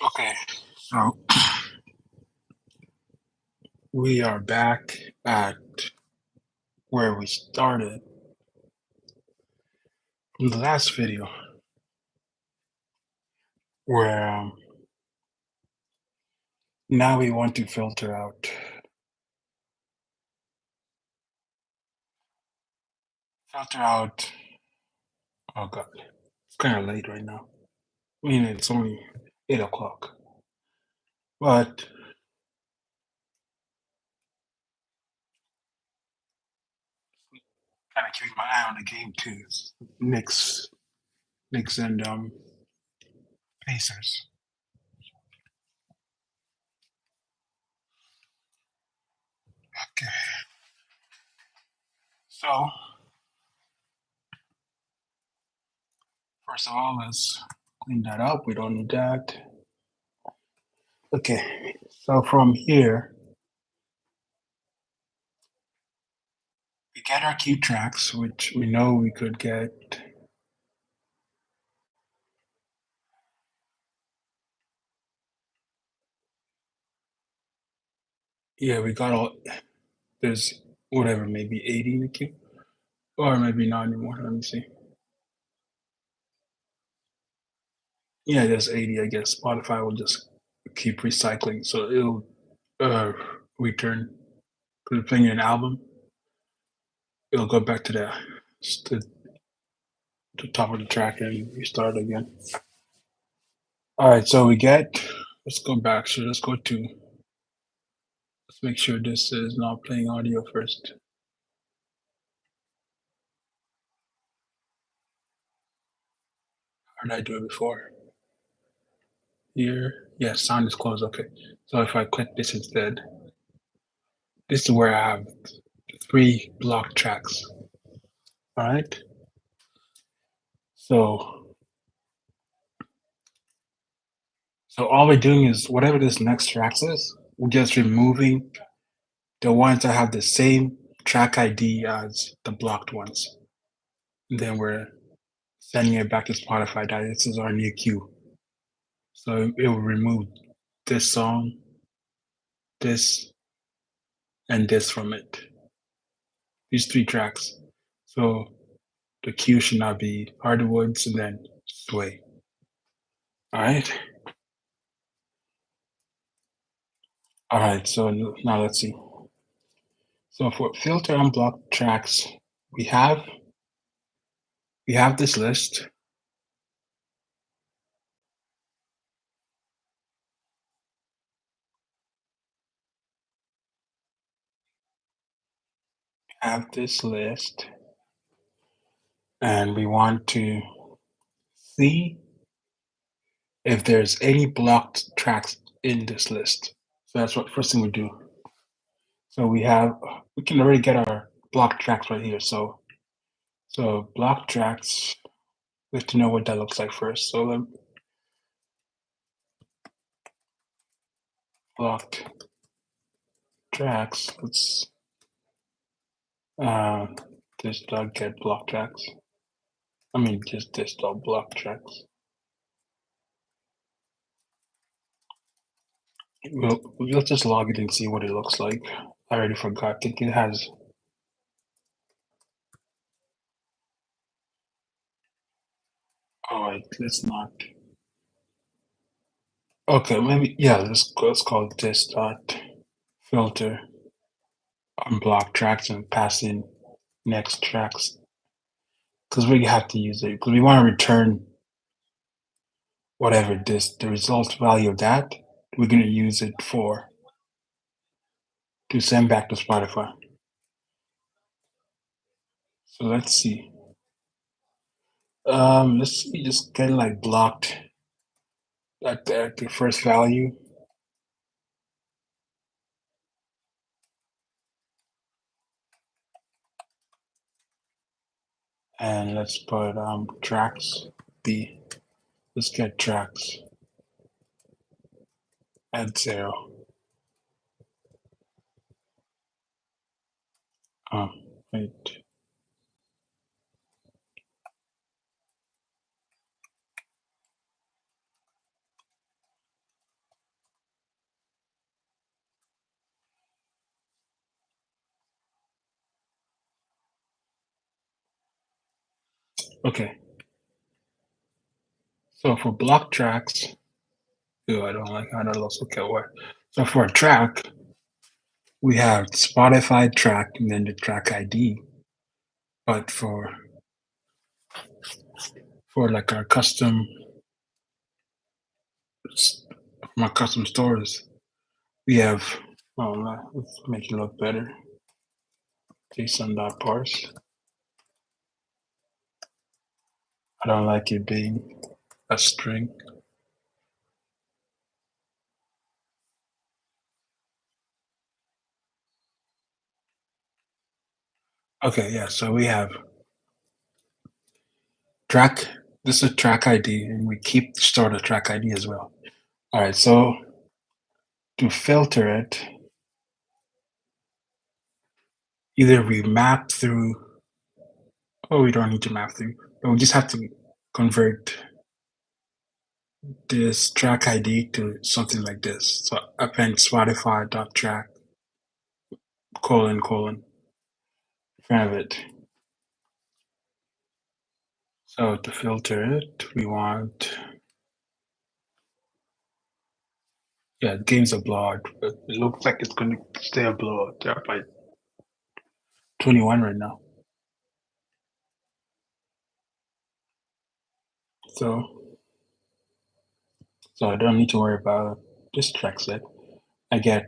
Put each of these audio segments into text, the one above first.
Okay, so we are back at where we started in the last video, where now we want to filter out. Oh God, it's kind of late right now. I mean, it's only 8 o'clock, but kind of keeping my eye on the game too. It's Knicks and Pacers. Okay, so first of all, let's clean that up. We don't need that. Okay, so from here, we get our key tracks, which we know we could get. Yeah, we got all. There's whatever, maybe 80 in the queue, or maybe not anymore. Let me see. Yeah, there's 80. I guess Spotify will just keep recycling, so it'll uh, return to playing an album. It'll go back to the top of the track and restart again. All right, so we get. Let's go back. So let's go to. Let's make sure this is not playing audio first. How did I do it before? Here, yeah, sound is closed. Okay, so if I click this instead, this is where I have 3 block tracks. All right. So so all we're doing is whatever this next track is, we're just removing the ones that have the same track ID as the blocked ones. And then we're sending it back to Spotify that this is our new queue. So it will remove this song, this, and this from it. These 3 tracks. So the queue should not be Hardwoods and then Sway. All right. All right. So now let's see. So for filter unblocked tracks, we have we have this list. Have this list, and we want to see if there's any blocked tracks in this list. So that's what first thing we do. So we can already get our blocked tracks right here. So blocked tracks, we have to know what that looks like first. So blocked tracks. Let's uh, just get blocked tracks. I mean, just this block tracks. We'll just log it and see what it looks like. I already forgot. I think it has. Oh, wait, let's not. Okay, maybe yeah. Let's call this dot filter unblock tracks and pass in next tracks because we have to use it because we want to return whatever the result value of that. We're gonna use it to send back to Spotify. So let's see. Let's see. Just get like blocked at the first value. And let's put tracks B. Let's get tracks at 0. Um, wait. Okay. So for block tracks, I don't like how that looks. Okay, what? So for a track, we have Spotify track and then the track ID. But for like our my custom stores, we have. Oh, let's make it look better. JSON.parse. I don't like it being a string. Okay, yeah. So we have track. This is track ID, and we keep store the track ID as well. All right. So to filter it, either we map through. Oh, we don't need to map through, but we just have to convert this track ID to something like this. So append Spotify.track colon in front of it. So to filter it, we want the game's a blowout, but it looks like it's gonna stay a blowout. They're up by 21 right now. So I don't need to worry about this track set. I get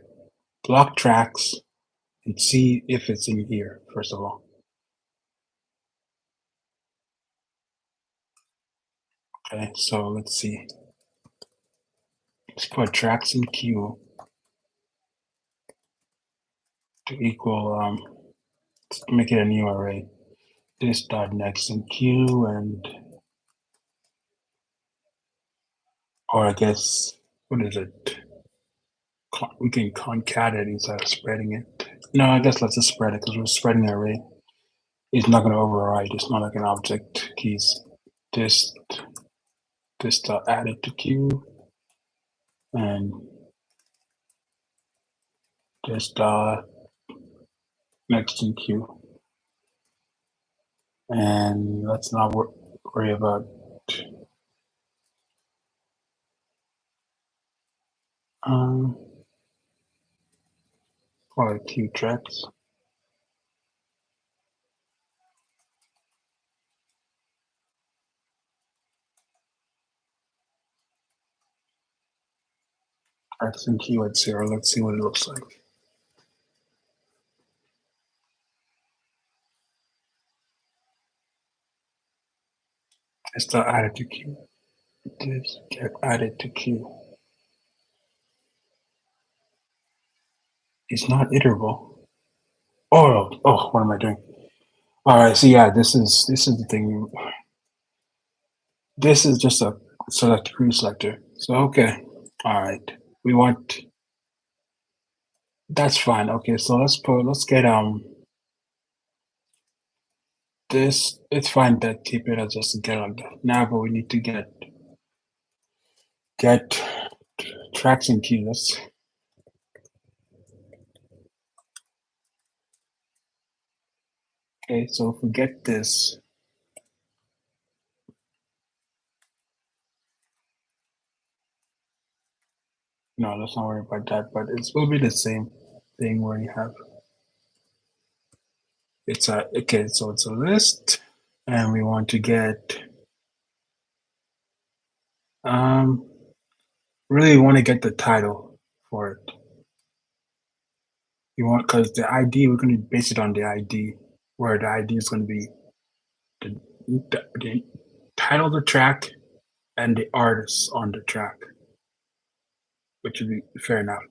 block tracks and see if it's in here, first of all. Okay, so let's see. Let's put tracks in queue to equal let's make it a new array. This dot next in queue and or I guess what is it? We can concat it instead of spreading it. No, I guess let's just spread it because we're spreading the array. It's not going to override. It's not like an object keys. This dot added to queue and this dot next in queue. And let's not worry about or queue tracks. Tracks in queue at 0. Let's see what it looks like. This dot added to queue. This get added to queue. It's not iterable. Oh, what am I doing? All right, so yeah, this is the thing. This is just a select pre-selector. So okay, all right. We want that's fine. Okay, so let's get this. It's fine that keep it as just a get like that. Now, but we need to get tracks and keys. Okay, so if we get this, no, let's not worry about that. But it will be the same thing where you have it's a okay. So it's a list, and we want to get really want to get the title for it. You want because the ID we're going to base it on the ID, where the ID is going to be the title of the track and the artist on the track, which would be fair enough.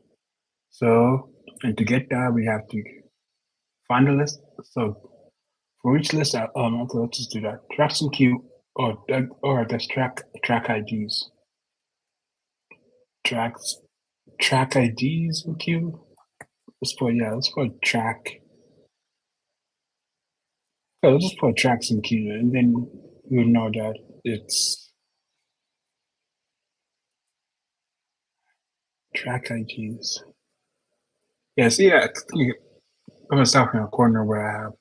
So, and to get that, we have to find a list. So for each list, okay, let's just do that. Tracks in queue, or I guess track IDs. Track IDs in queue. Let's put track. Oh, let's just put tracks in queue, and then you'll know that it's track IDs. Yes, yeah. I'm gonna stop in a corner where I have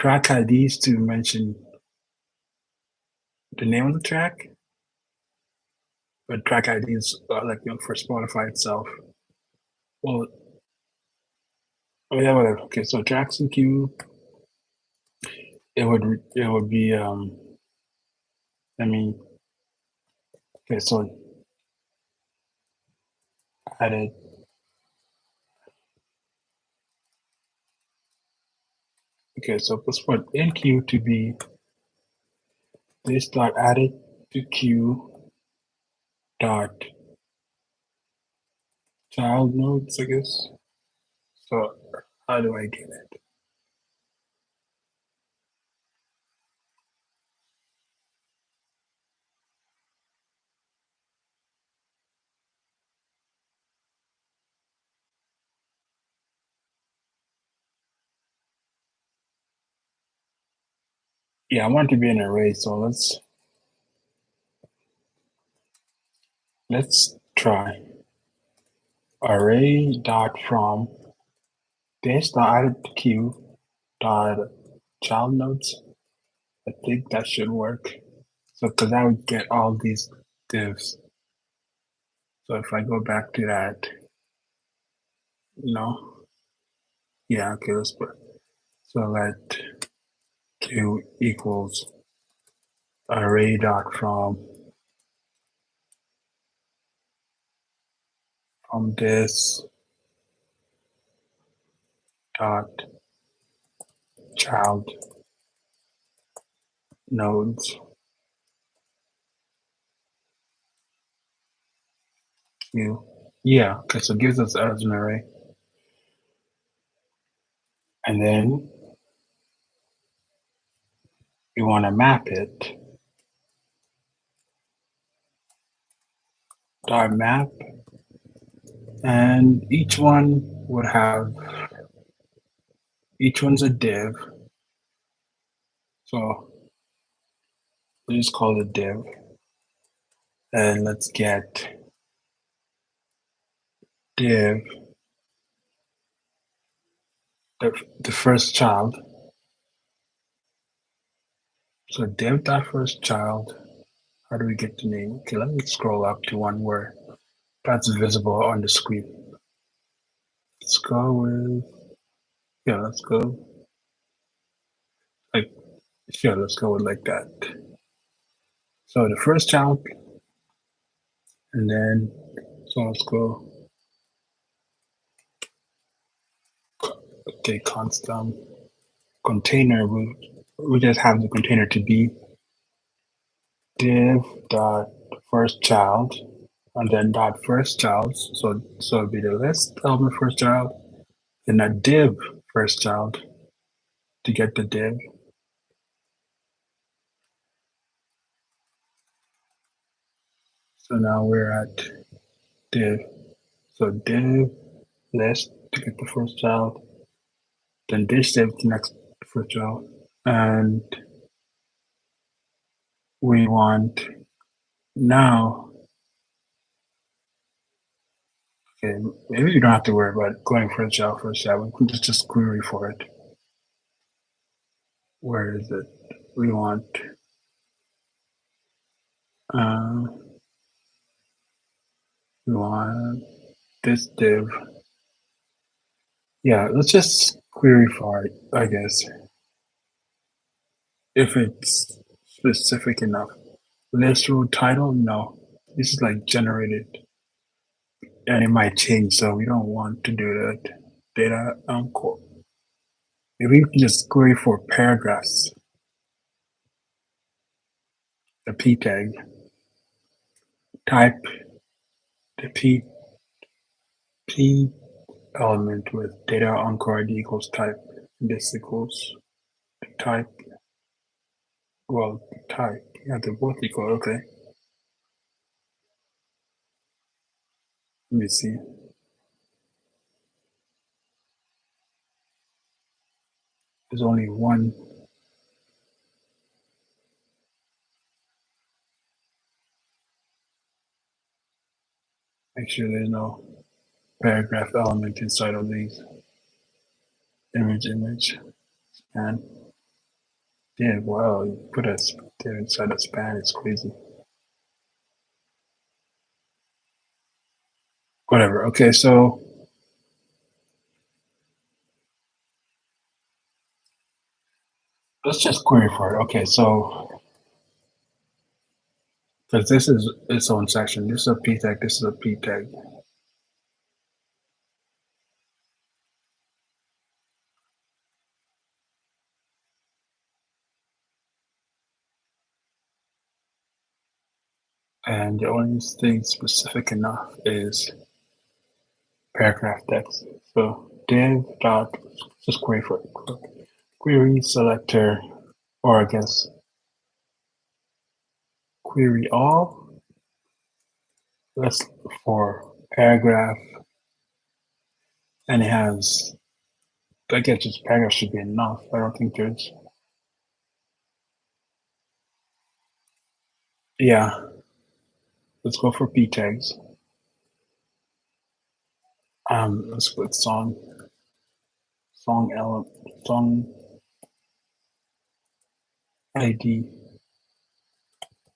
track IDs to mention the name of the track, but track ID is like for Spotify itself. Well, oh yeah, whatever. Okay, so tracks in queue. It would be I mean, okay, so added. Okay, so let's put in queue to be this dot added to queue dot child nodes, I guess. So how do I get it? Yeah, I want it to be an array, so let's try array dot from this dot added to queue dot child nodes. I think that should work. So because I would get all these divs. So if I go back to that, no, yeah, okay, let's put so let q equals array dot from this dot child nodes q. Yeah, okay, so it gives us as an array. And then we want to map it dot map, and each one would have each one's a div. So we just call it div, and let's get div the first child. So div dot first child. How do we get the name? Okay, let me scroll up to one where that's visible on the screen. Let's go with let's go like let's go with like that. So the first child, and then so let's go. Okay, constant container. We just have the container to be div dot first child, and then dot first child. So it'd be the list element first child, and a div first child to get the div. So now we're at div. So div list to get the first child, then div the next first child, and we want now. Okay, maybe you don't have to worry about going first child. We can just query for it. Where is it? We want uh, we want this div. Yeah, let's just query for it, I guess, if it's specific enough. List row title, no. This is like generated, and it might change, so we don't want to do that. Data core. Maybe we can just query for paragraphs. The p tag. Type the p element with data encore ID equals type. This equals type. Well, type. Yeah, they're both equal. Okay. Let me see. There's only one. Make sure there's no paragraph element inside of these image, and Yeah, wow, you put a div inside a span, it's crazy. Whatever. Okay, so let's just query for it. Okay, so because this is its own section. This is a p tag. This is a p tag. And the only thing specific enough is paragraph text. So div dot just query for it. Query selector, or I guess query all. That's for paragraph, and it has. I guess just paragraph should be enough. I don't think there's. Yeah, let's go for p tags. Let's put song ID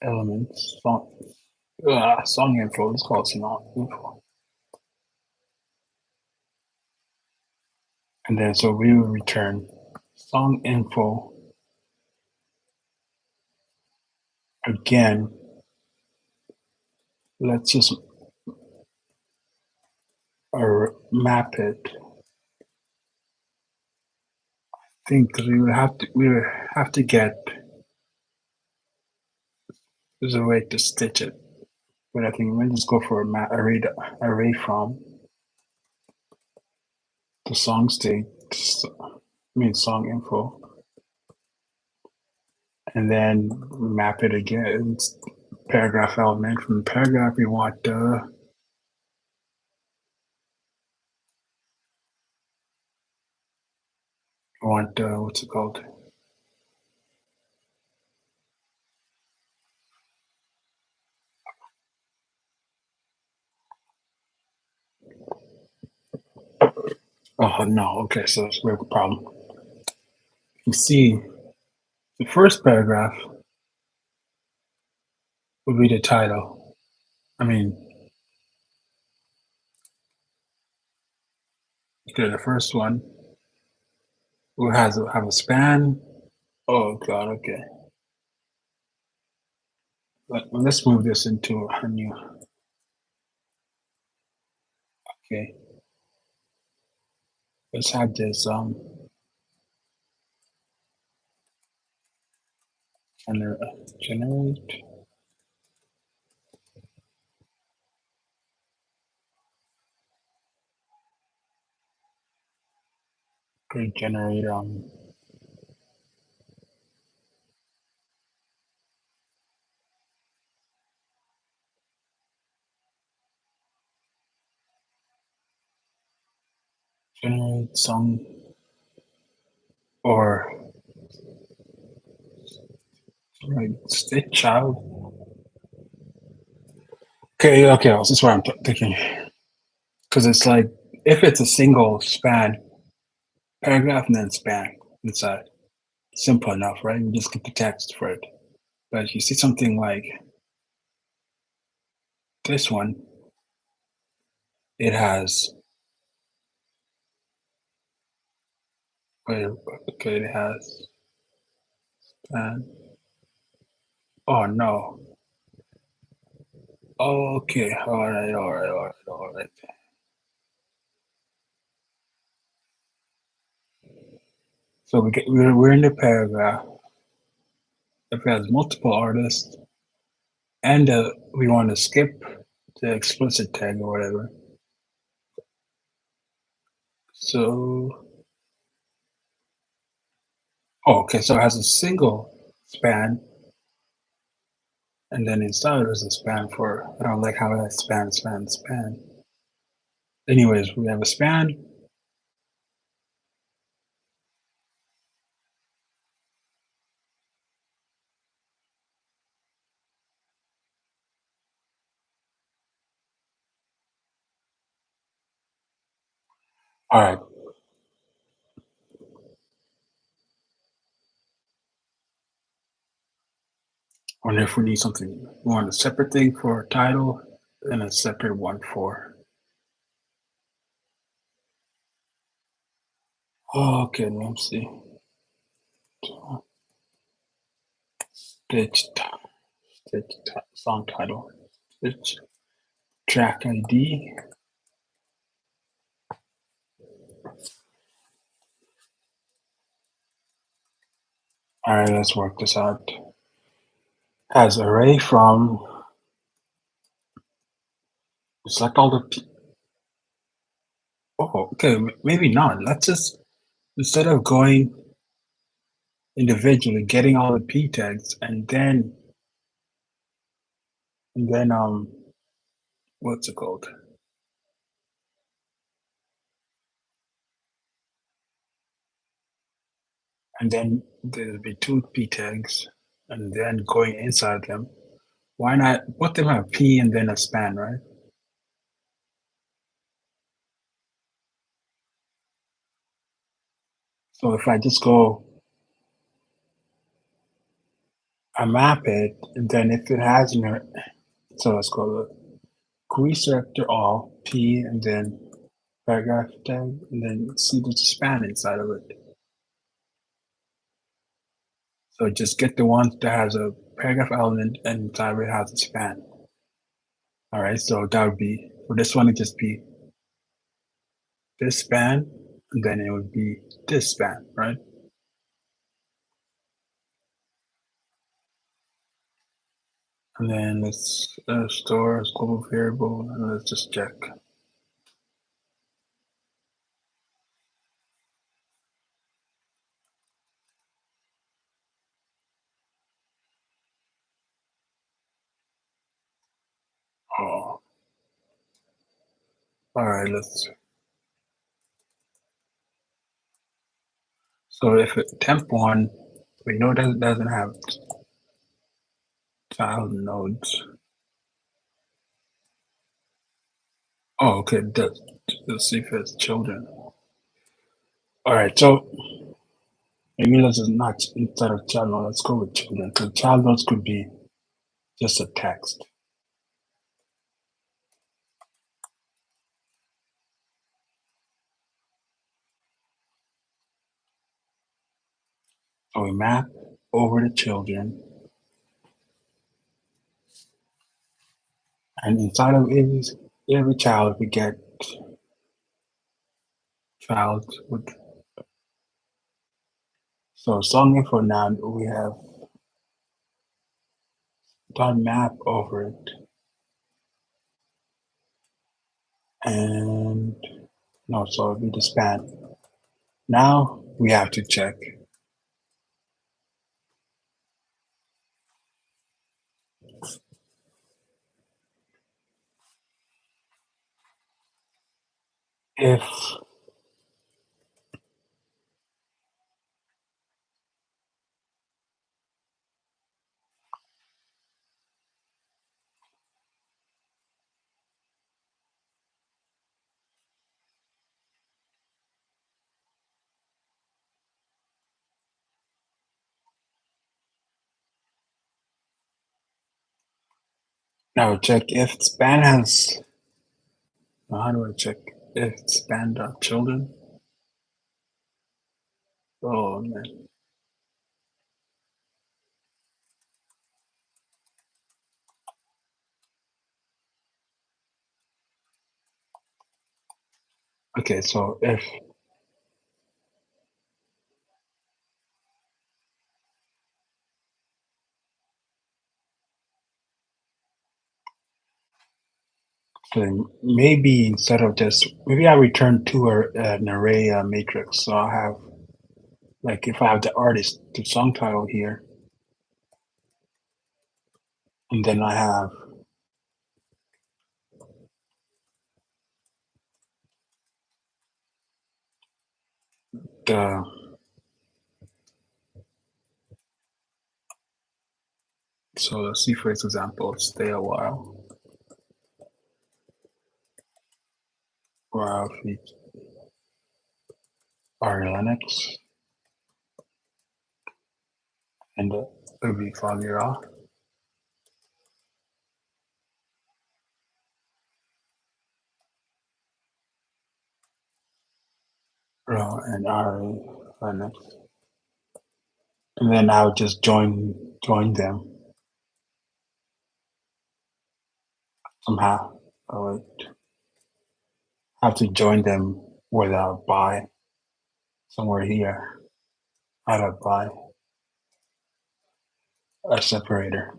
elements, song info. Let's call it song info. And then so we will return song info again. Let's just map it. I think we would have to get there's a way to stitch it. But I think we'll just go for a array from the song state, song info, and then map it again. It's paragraph element. From the paragraph, we want what's it called? Oh no, okay, so we have a problem. You see, the first paragraph would be the title. I mean, okay, the first one will have a span. Oh god, okay. Let's move this into a new. Okay, let's have this generate. Okay, generate song or like state child. Okay, okay, this is what I'm thinking. Because it's like if it's a single span, paragraph and then span inside. Simple enough, right? You just get the text for it. But if you see something like this one, it has wait, okay, it has span. Oh no. Okay, all right. So we're in the paragraph. If it has multiple artists and we want to skip the explicit tag or whatever. So okay, so it has a single span, and then inside there's a span for. I don't like how that span. Anyways, we have a span. All right. Wonder if we need something. We want a separate thing for title and a separate one for. Oh, okay, let's see. Stitch, song title. Stitch track ID. All right, let's work this out. Has array from. Select all the. Oh, okay, maybe not. Let's just instead of going individually, getting all the p tags, and then what's it called? And then there'll be two p tags, and then going inside them. Why not put them a p and then a span, right? So if I just go, I map it, and then if it has so let's go query selector all p and then paragraph tag, and then see there's a span inside of it. So just get the one that has a paragraph element and inside of it has a span. All right, so that would be for this one, it just be this span, and then it would be this span, right? And then let's store as global variable, and let's just check. Oh, all right, let's. So if it, temp one, we know that it doesn't have child nodes. Oh, okay, it does. Let's see if it's children. All right, so maybe let's just not instead of child node, let's go with children because child nodes could be just a text. So we map over the children, and inside of every child we get child with. So song info now we have done map over it, and no, so it'll be the span. Now we have to check if now check if span has. How do I check if span dot children? Oh man. Okay, so if so maybe instead of just maybe I return to an array matrix. So I'll have like if I have the artist, the song title here, and then I have the so let's see for example, stay a while. While our Linux and it'll be foggy off. and RA Linux. And then I would just join them somehow. I would have to join them without buy somewhere here. I'd buy a separator.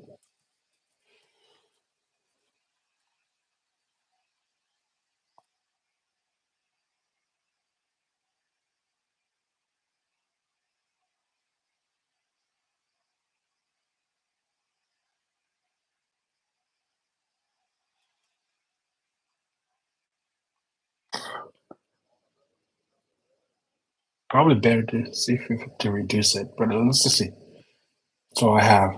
Probably better to see if we to reduce it, but let's just see. So I have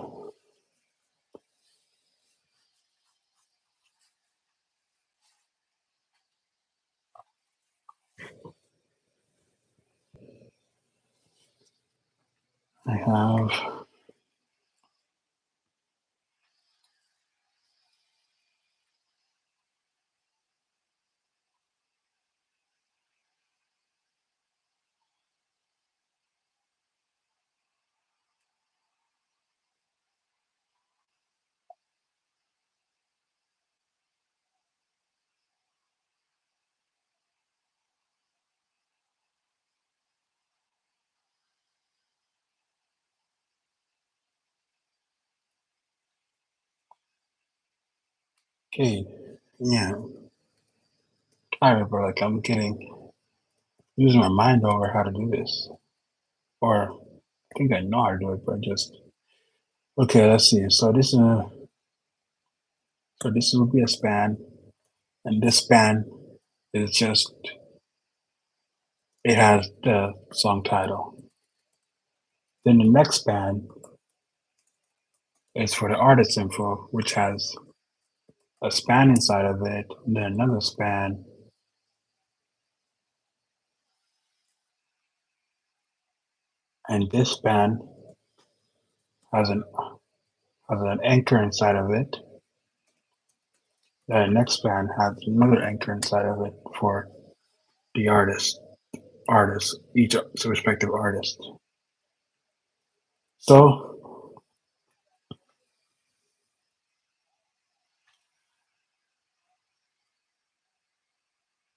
okay, yeah. Tired, but like I'm getting losing my mind over how to do this. Or I think I know how to do it, but just okay, let's see. So this will be a span, and this span is just it has the song title. Then the next span is for the artist info, which has a span inside of it, and then another span, and this span has an anchor inside of it. The next span has another anchor inside of it for the each respective artist. So,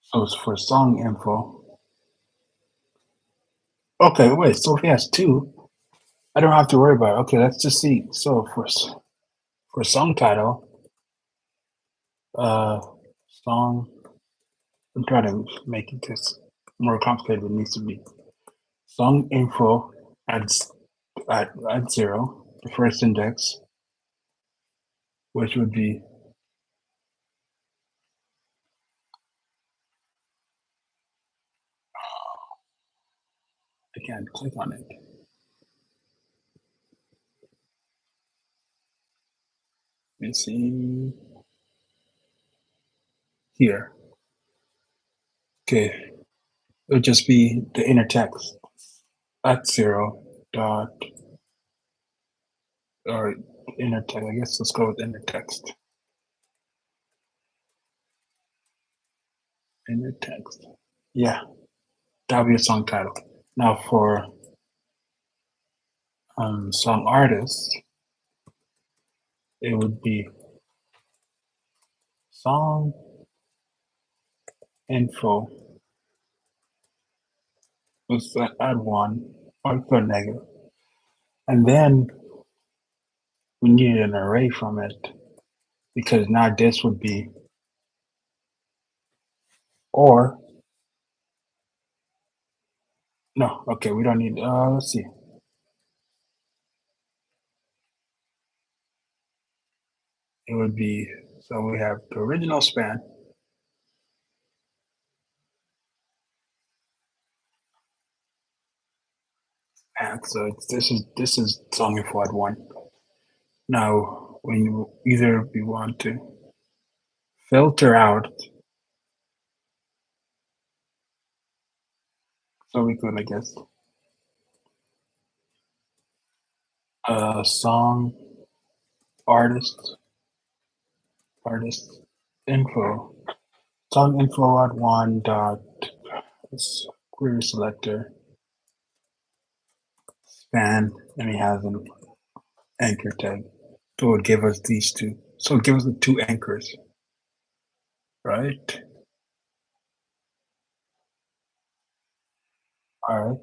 so it's for song info. Okay, wait. So if he has two, I don't have to worry about it. Okay, let's just see. So for song title, uh, song. I'm trying to make it this more complicated than it needs to be. Song info adds at zero, the first index, which would be I can't click on it. Let me see here. Okay, it would just be the inner text at zero dot or inner text. I guess let's go with inner text. Inner text. Yeah, that would be a song title. Now for song artist, it would be song info. Let's add one or put negative, and then we need an array from it because now this would be or no. Okay, we don't need. Let's see. It would be so we have the original span. And so this is song info at one. Now, when you either we want to filter out, so we could, I guess, song artist, artist info, song info at one dot query selector, span, and we have an anchor tag. So it would give us these two. So it gives us the two anchors, right? All right.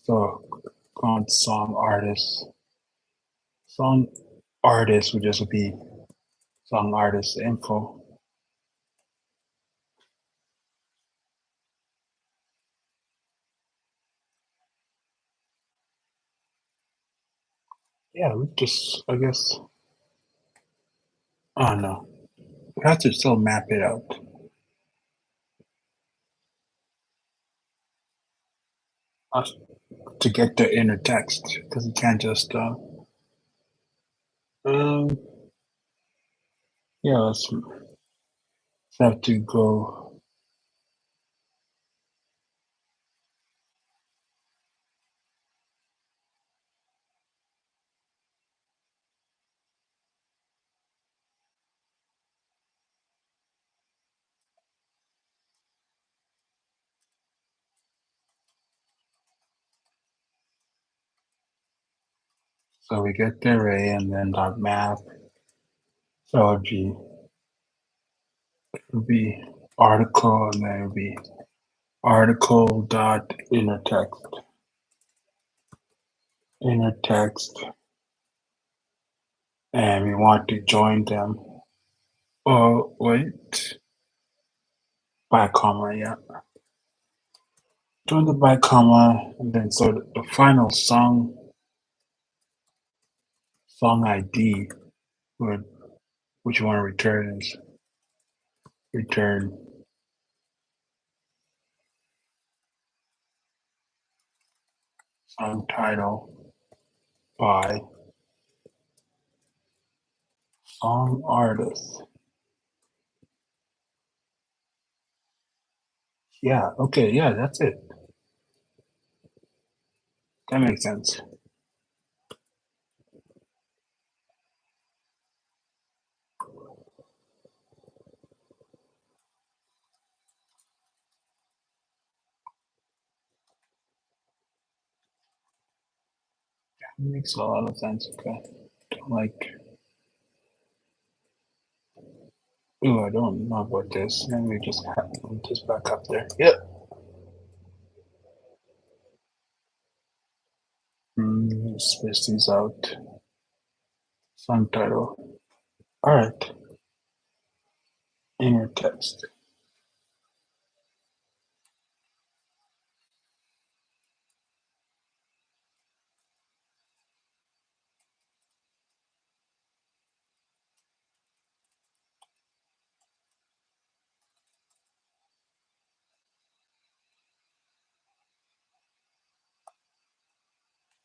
So on song artist would just be song artist info. Yeah, we just, I guess, oh no, we have to still map it out uh, to get the inner text because you can't just, um, yeah, let's have to go. So we get the array and then dot map. So it would be article and then it would be article dot inner text, and we want to join them. Oh, wait, by comma, yeah. Join the by comma, and then so the final song ID would, which you want to return is return song title by song artist. Yeah, okay, yeah, that's it. That makes sense. It makes a lot of sense. Okay. Like, oh, I don't know about this. Let me just have this back up there. Yep. Space these out. Song title. All right. Inner text.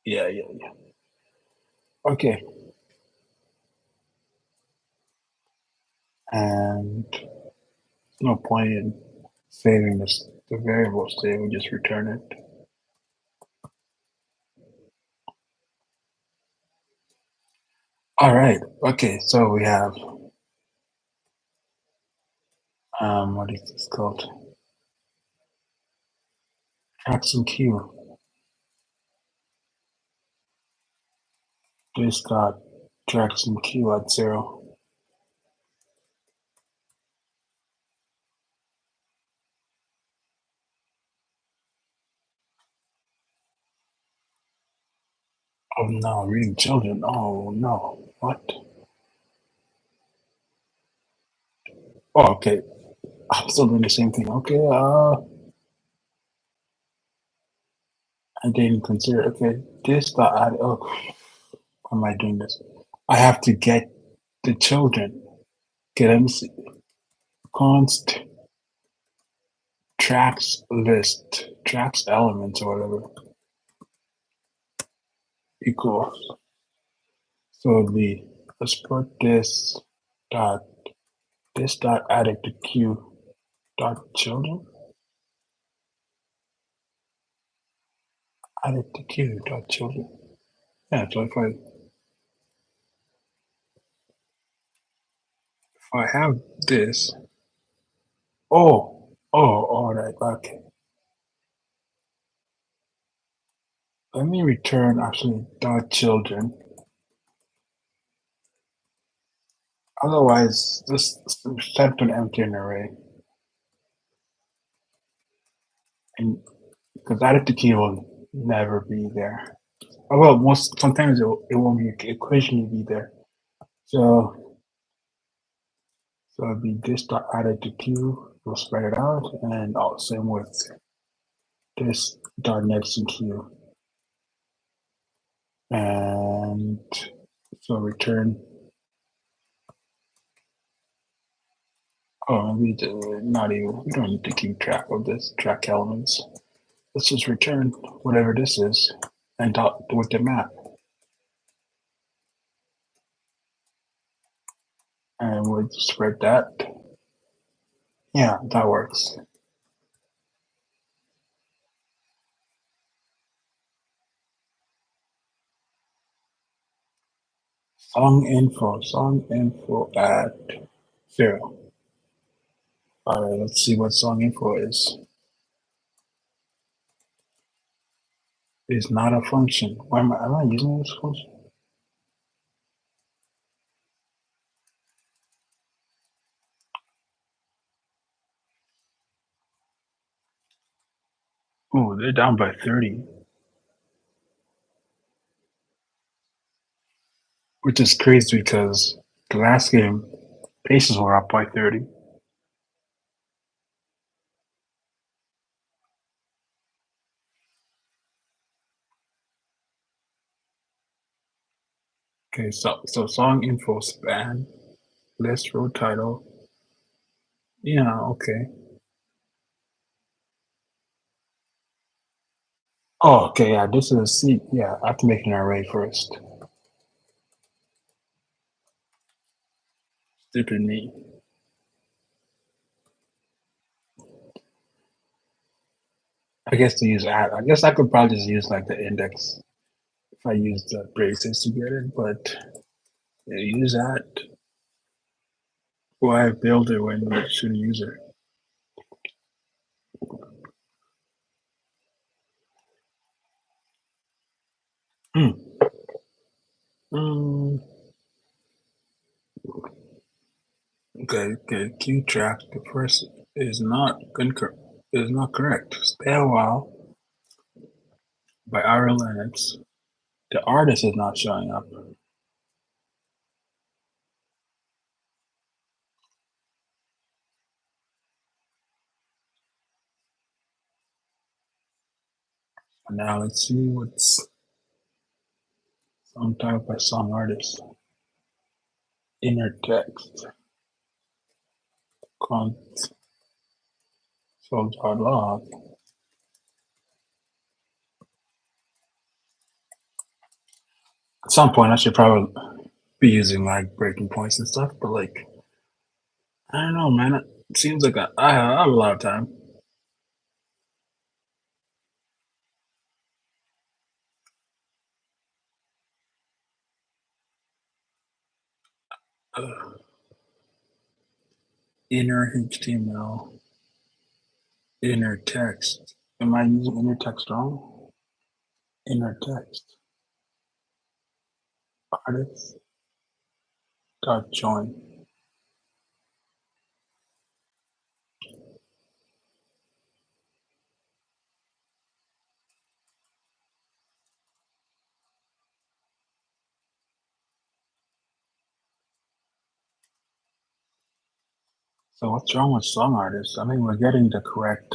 Yeah, yeah, yeah. Okay. And no point in saving this the variable state. We just return it. All right. Okay. So we have what is this called? Tracks and queue. This got tracks and queue at 0. Oh no, reading children. Oh no. What? Oh, okay. I'm still doing the same thing. Okay. I didn't consider. Okay. This dot add. Oh, why am I doing this? I have to get the children. Okay. Let me see. Const tracks list, tracks elements or whatever equals. So the let's put dot this dot added to queue dot children added to queue dot children. Yeah, so if I have this, oh, all right, okay. let me return actually dot children. Otherwise, just set to an empty array, and because added to key will never be there. Oh, well, most sometimes it won't be occasionally be there. So it'll be this dot added to queue. We'll spread it out, and same with this dot next in queue, and so return. Oh, not even. We don't need to keep track of this track elements. Let's just return whatever this is, and dot with the map, and we'll spread that. Yeah, that works. Song info at 0. All right, let's see what song info is. It's not a function. Why am I using this function? Oh, they're down by 30, which is crazy because the last game, Pacers were up by 30. Okay, so song info span, list row title. Yeah, okay. Oh, okay, yeah, this is a C. Yeah, I have to make an array first. Stupid me. I guess to use add. I guess I could probably just use like the index if I use the braces to get it, but yeah, use that. Why build it when you should use it? Hmm. Mm, okay. Q track. The first is not correct. Stay a while by Ira Lennox. The artist is not showing up. Now let's see what's song title by song artist. Inner text. Console.log. At some point, I should probably be using like breaking points and stuff, but like, I don't know, man. It seems like I have a lot of time. Uh, inner HTML, inner text. Am I using inner text wrong? Inner text. Artist dot join. So what's wrong with song artist? I mean, we're getting the correct.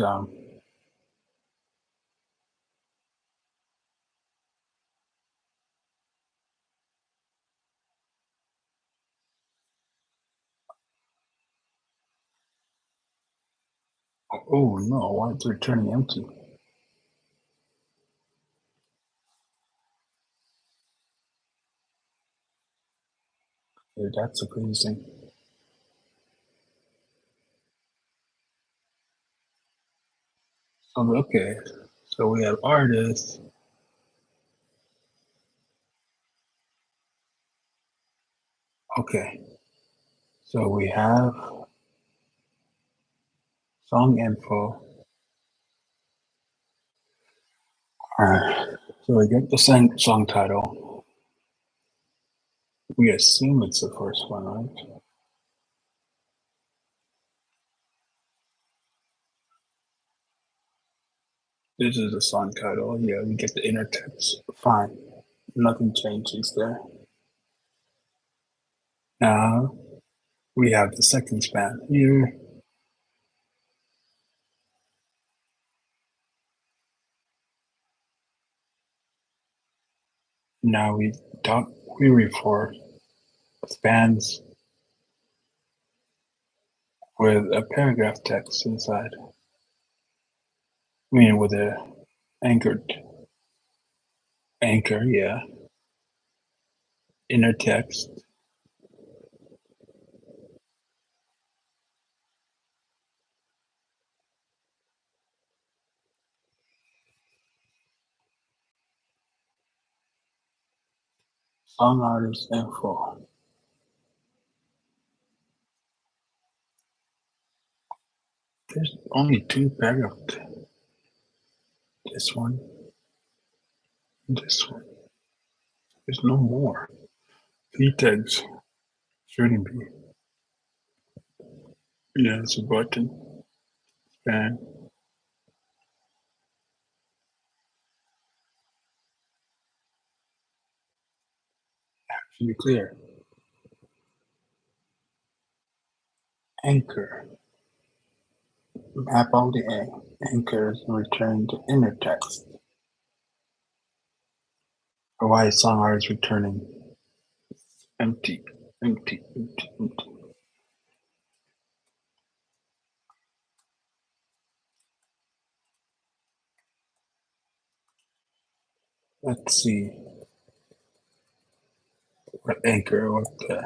Oh no! Why it's returning empty? Okay, that's a crazy thing. Okay, so we have artists. Okay, so we have song info. Alright, So we get the song title. We assume it's the first one, right? This is the song title. Yeah, we get the inner text. Fine. Nothing changes there. Now we have the second span here. Now we don't query for spans with a paragraph text inside. I mean, with a anchored anchor, yeah. Inner text. Song artist info. There's only two paragraphs. This one, this one. There's no more. Three tags. Shouldn't be. Yeah, it's a button. Span. To be clear. Anchor. Map all the anchors and return the inner text. Or why is song artist returning empty, empty, empty, empty? Let's see. What anchor? What the?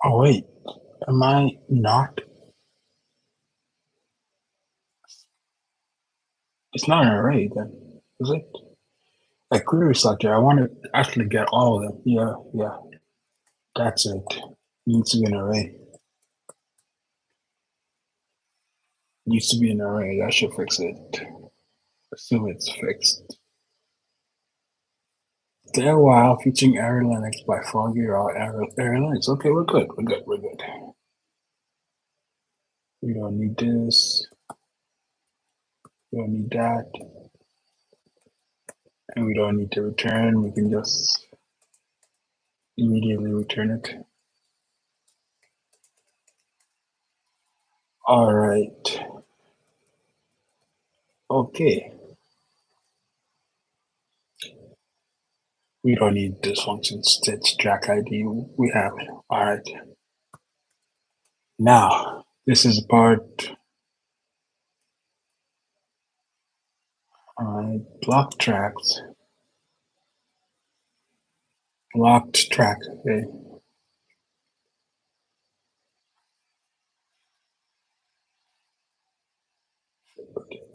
Oh wait, am I not? It's not an array then, is it? Like query selector, I want to actually get all of them. Yeah, yeah, that's it. Needs to be an array. Needs to be an array. That should fix it. Assume it's fixed. Stay a while featuring Error Linux by Foggy or Error Linux. Okay, we're good. We're good. We're good. We don't need this. We don't need that. And we don't need to return. We can just immediately return it. All right. Okay. We don't need this function. It's track ID. We have it. All right. Now, this is part block tracks. Blocked track. Okay.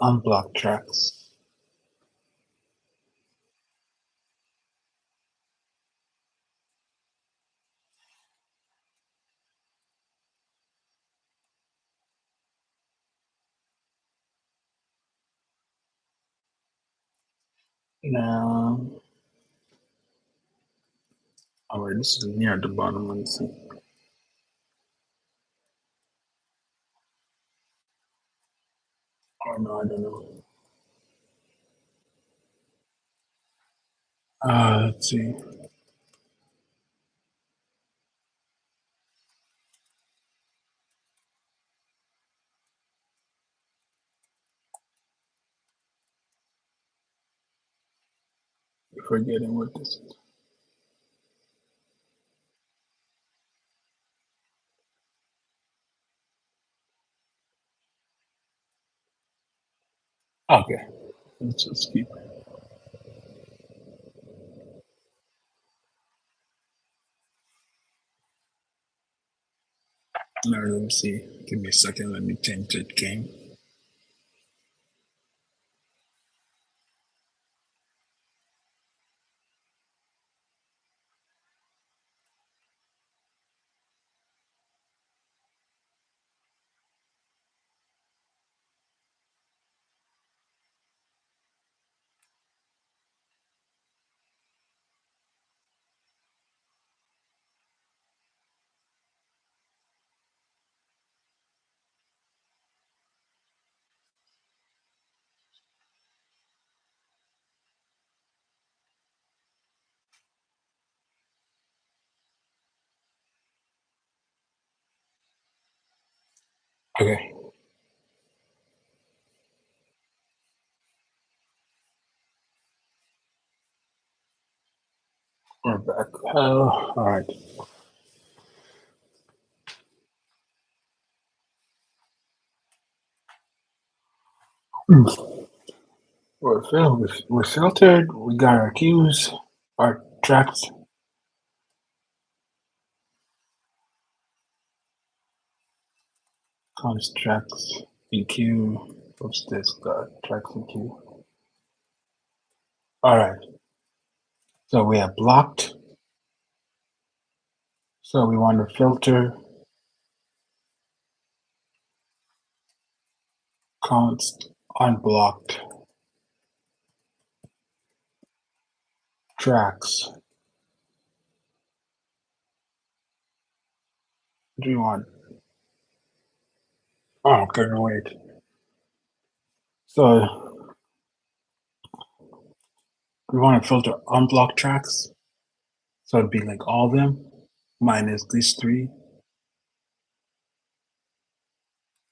Unblocked tracks. Now, all right, this is near the bottom. Let's see. Oh no, I don't know. Let's see. Forgetting what this is. Okay, let's just keep. Now let me see. Give me a second. Let me change the game. Okay, we're back. All right. We're filtered. We got our cues, our tracks, comes tracks in queue. What's this? Got tracks in queue. All right. So we have blocked. So we want to filter const unblocked tracks. What do you want? Oh, okay, wait. So we want to filter unblocked tracks. So it'd be like all of them minus these three.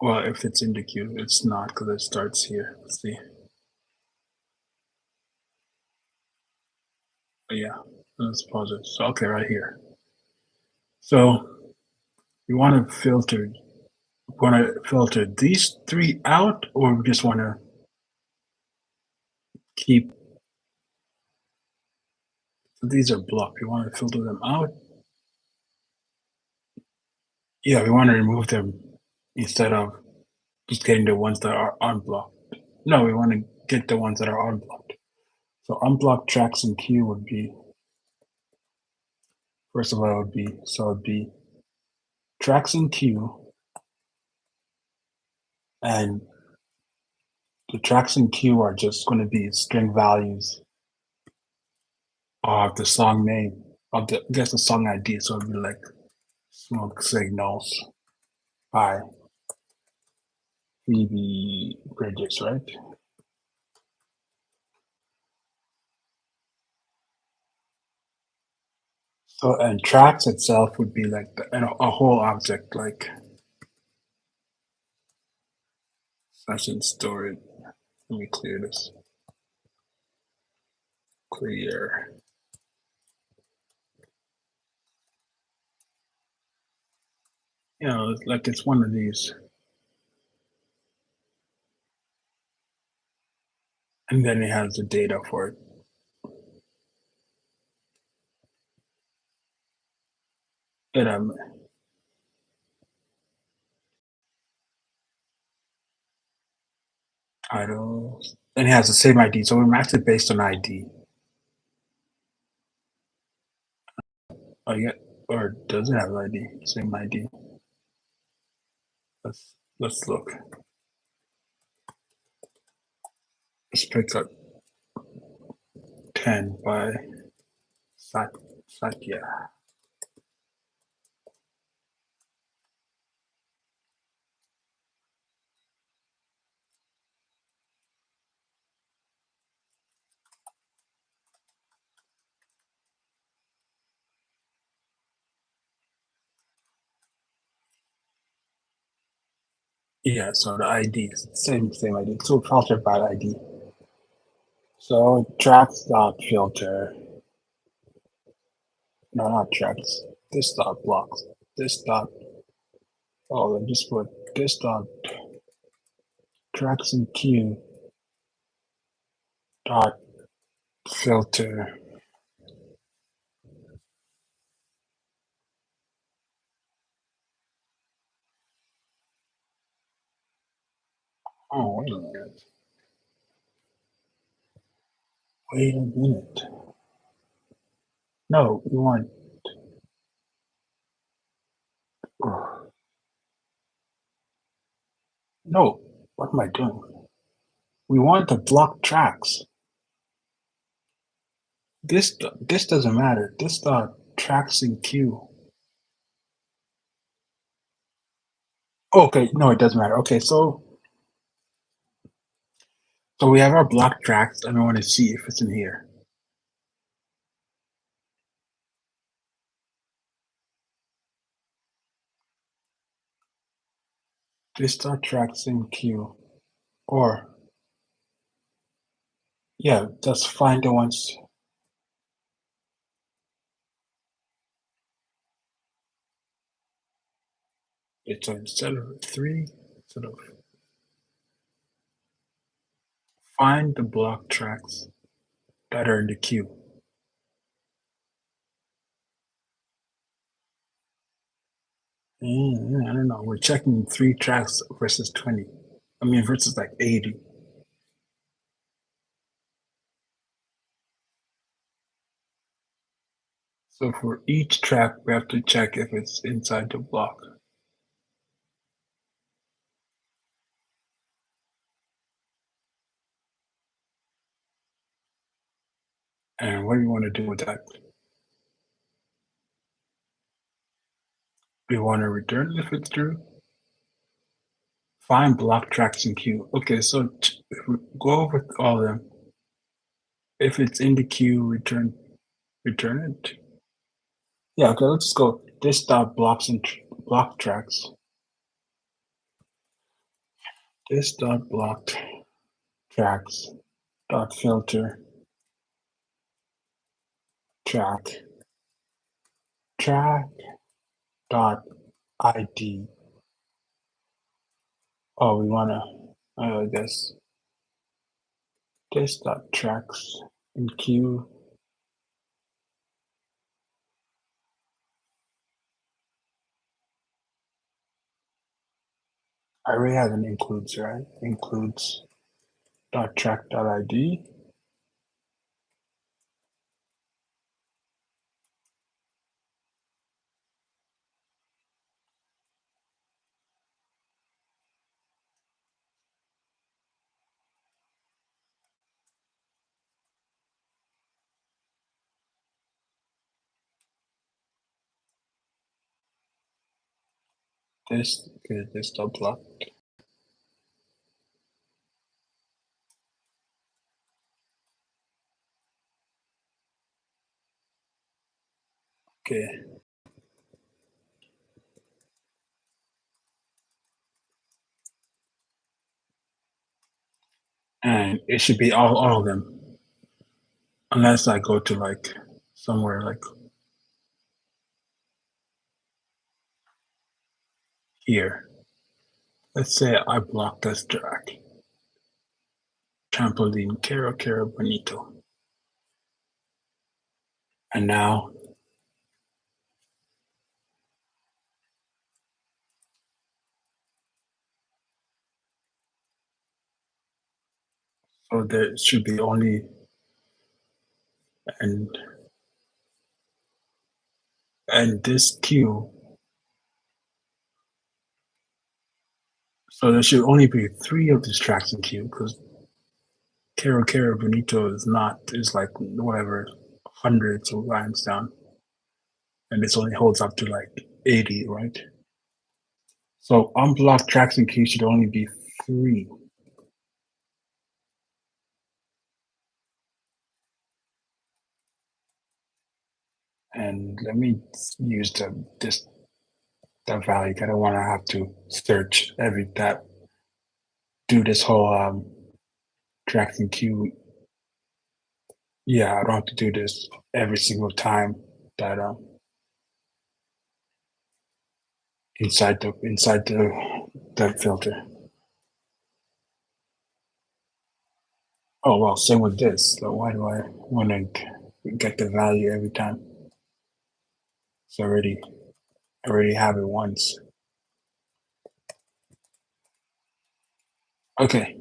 Well, if it's in the queue, it's not because it starts here. Let's see. But yeah, let's pause it. So, okay, right here. So we want to filter these three out, or we just want to keep these are blocked. We want to filter them out. Yeah, we want to remove them instead of just getting the ones that are unblocked. No, we want to get the ones that are unblocked. So unblocked tracks in queue would be first of all it'd be tracks in queue, and the tracks in queue are just going to be string values of the song name of the I guess the song ID. So it'd be like Smoke Signals by Phoebe Bridges, right? So and tracks itself would be like a whole object like session storage. Let me clear this. Clear. You know, it's like it's one of these. And then it has the data for it. It titles. And it has the same ID. So we match it based on ID. Oh yeah. Or does it have ID? Same ID. Let's look. Let's pick up 10 by Satya. Yeah, so the ID is same ID. So filtered by ID. So tracks dot filter. No, not tracks. This dot blocks. This dot. Oh, then just put this dot tracks and queue dot filter. Oh, wait a minute. Wait a minute. No, we want. No, what am I doing? We want the block tracks. This doesn't matter. This tracks in queue. Okay, no, it doesn't matter. Okay, so we have our block tracks, and we want to see if it's in here. This dot tracks in queue, or yeah, just find the ones. It's instead of three, sort of find the block tracks that are in the queue. I don't know. We're checking 3 tracks versus 20. I mean, versus like 80. So for each track, we have to check if it's inside the block. And what do you want to do with that? We want to return if it's true. Find block tracks in queue. Okay, so if we go over all of them. If it's in the queue, return it. Yeah, okay, let's just go this dot blocks and block tracks. This dot blocked tracks dot filter track dot ID. Oh, we wanna I guess this dot tracks in queue. I already have an includes, right? Includes dot track dot ID. This dot block. Okay. And it should be all of them. Unless I go to like somewhere like here. Let's say I block this track. Trampoline, Caro Bonito. And now, so there should be only, and this queue, so there should only be 3 of these tracks in queue because Caro Bonito is like whatever, hundreds of lines down. And this only holds up to like 80, right? So unblocked tracks in queue should only be 3. And let me use the value. I don't want to have to search every that do this whole tracks and queue. Yeah, I don't have to do this every single time that inside the filter. Oh well, same with this. So why do I want to get the value every time? It's I already have it once. Okay.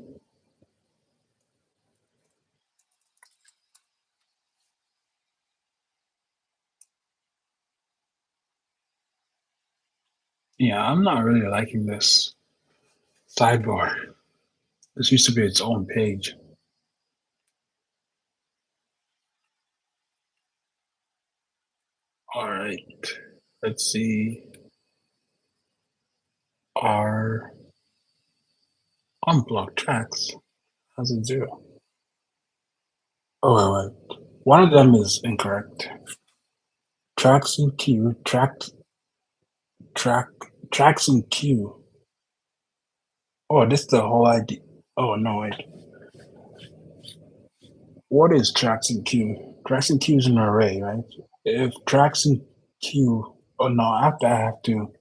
Yeah, I'm not really liking this sidebar. This used to be its own page. All right. Let's see. Our unblocked tracks has a 0. Oh, wait. One of them is incorrect. Tracks in queue, tracks in queue Oh, this is the whole idea. Oh no, wait. What is tracks and queue? Tracks and queue is an array, right? If tracks and queue, oh no, I have to.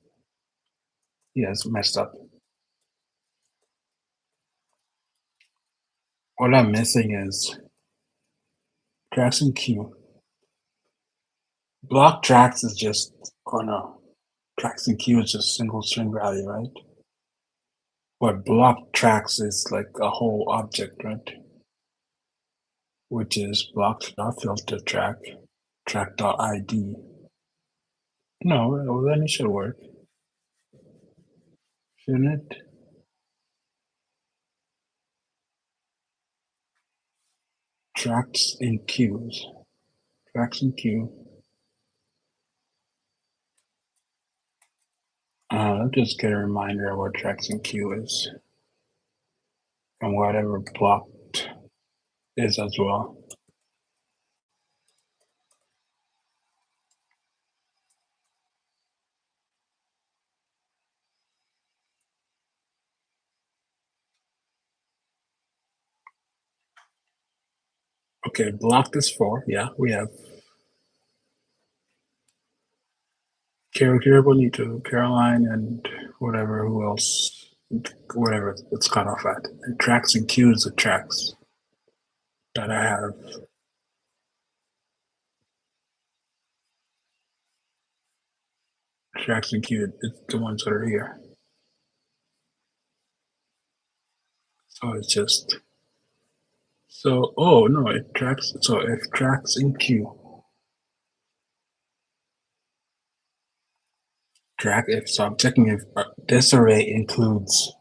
Yeah, it's messed up. What I'm missing is tracks and queue. Block tracks is just, oh no, tracks and queue is just single string value, right? But block tracks is like a whole object, right? Which is block.filter track.id. No, well, then it should work, shouldn't it? Tracks and queues. Tracks and queue. Let's just get a reminder of what tracks and queue is and whatever blocked is as well. Okay, blocked is 4. Yeah, we have Carol Bonito, Caroline, and whatever, who else, whatever it's cut off at. And tracks and queues are tracks that I have. Tracks and queues, it's the ones that are here. So it's just, so, oh no, it tracks, so if tracks in queue, so I'm checking if this array includes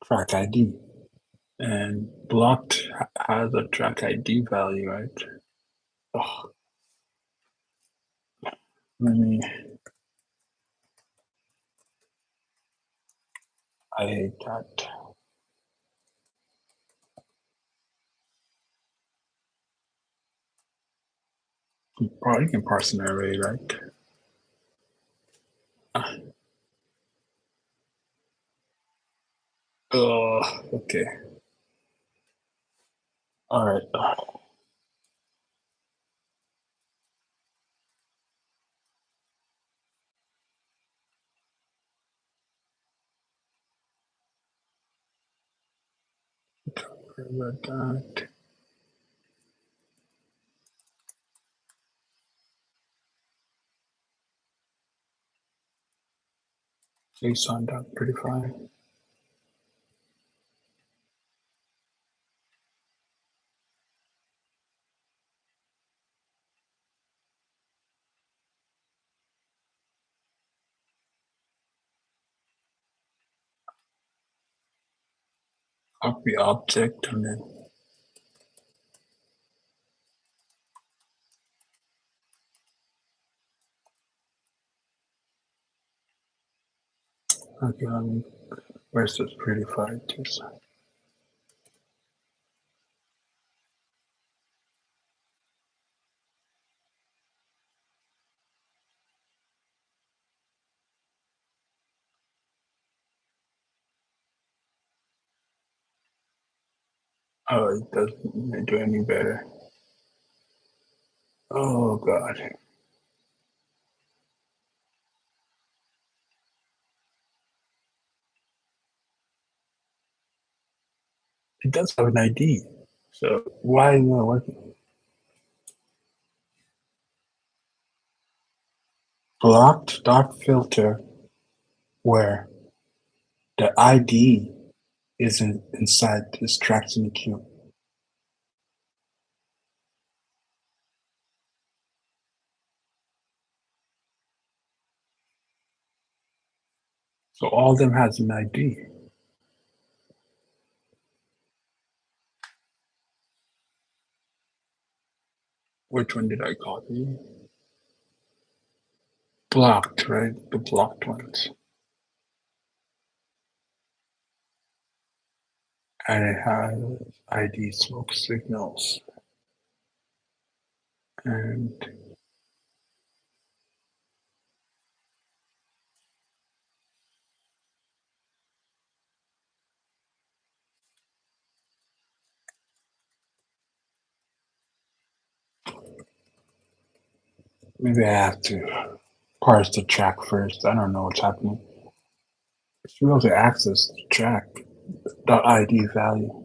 track ID. And blocked has a track ID value, right? Oh, let me. I hate that. You can parse an array, right? Oh, okay. All right. That. JSON dot pretty fine. Copy object and then okay. Where's this pretty fine? Oh, it doesn't do any better. Oh God. It does have an ID. So why is it not working? Blocked dot filter where the ID is inside this tracks in the queue. So all of them has an ID. Which one did I copy? Blocked, right? The blocked ones. And it has ID smoke signals. And Maybe I have to parse the track first. I don't know what's happening. I should be able to access the track .id value.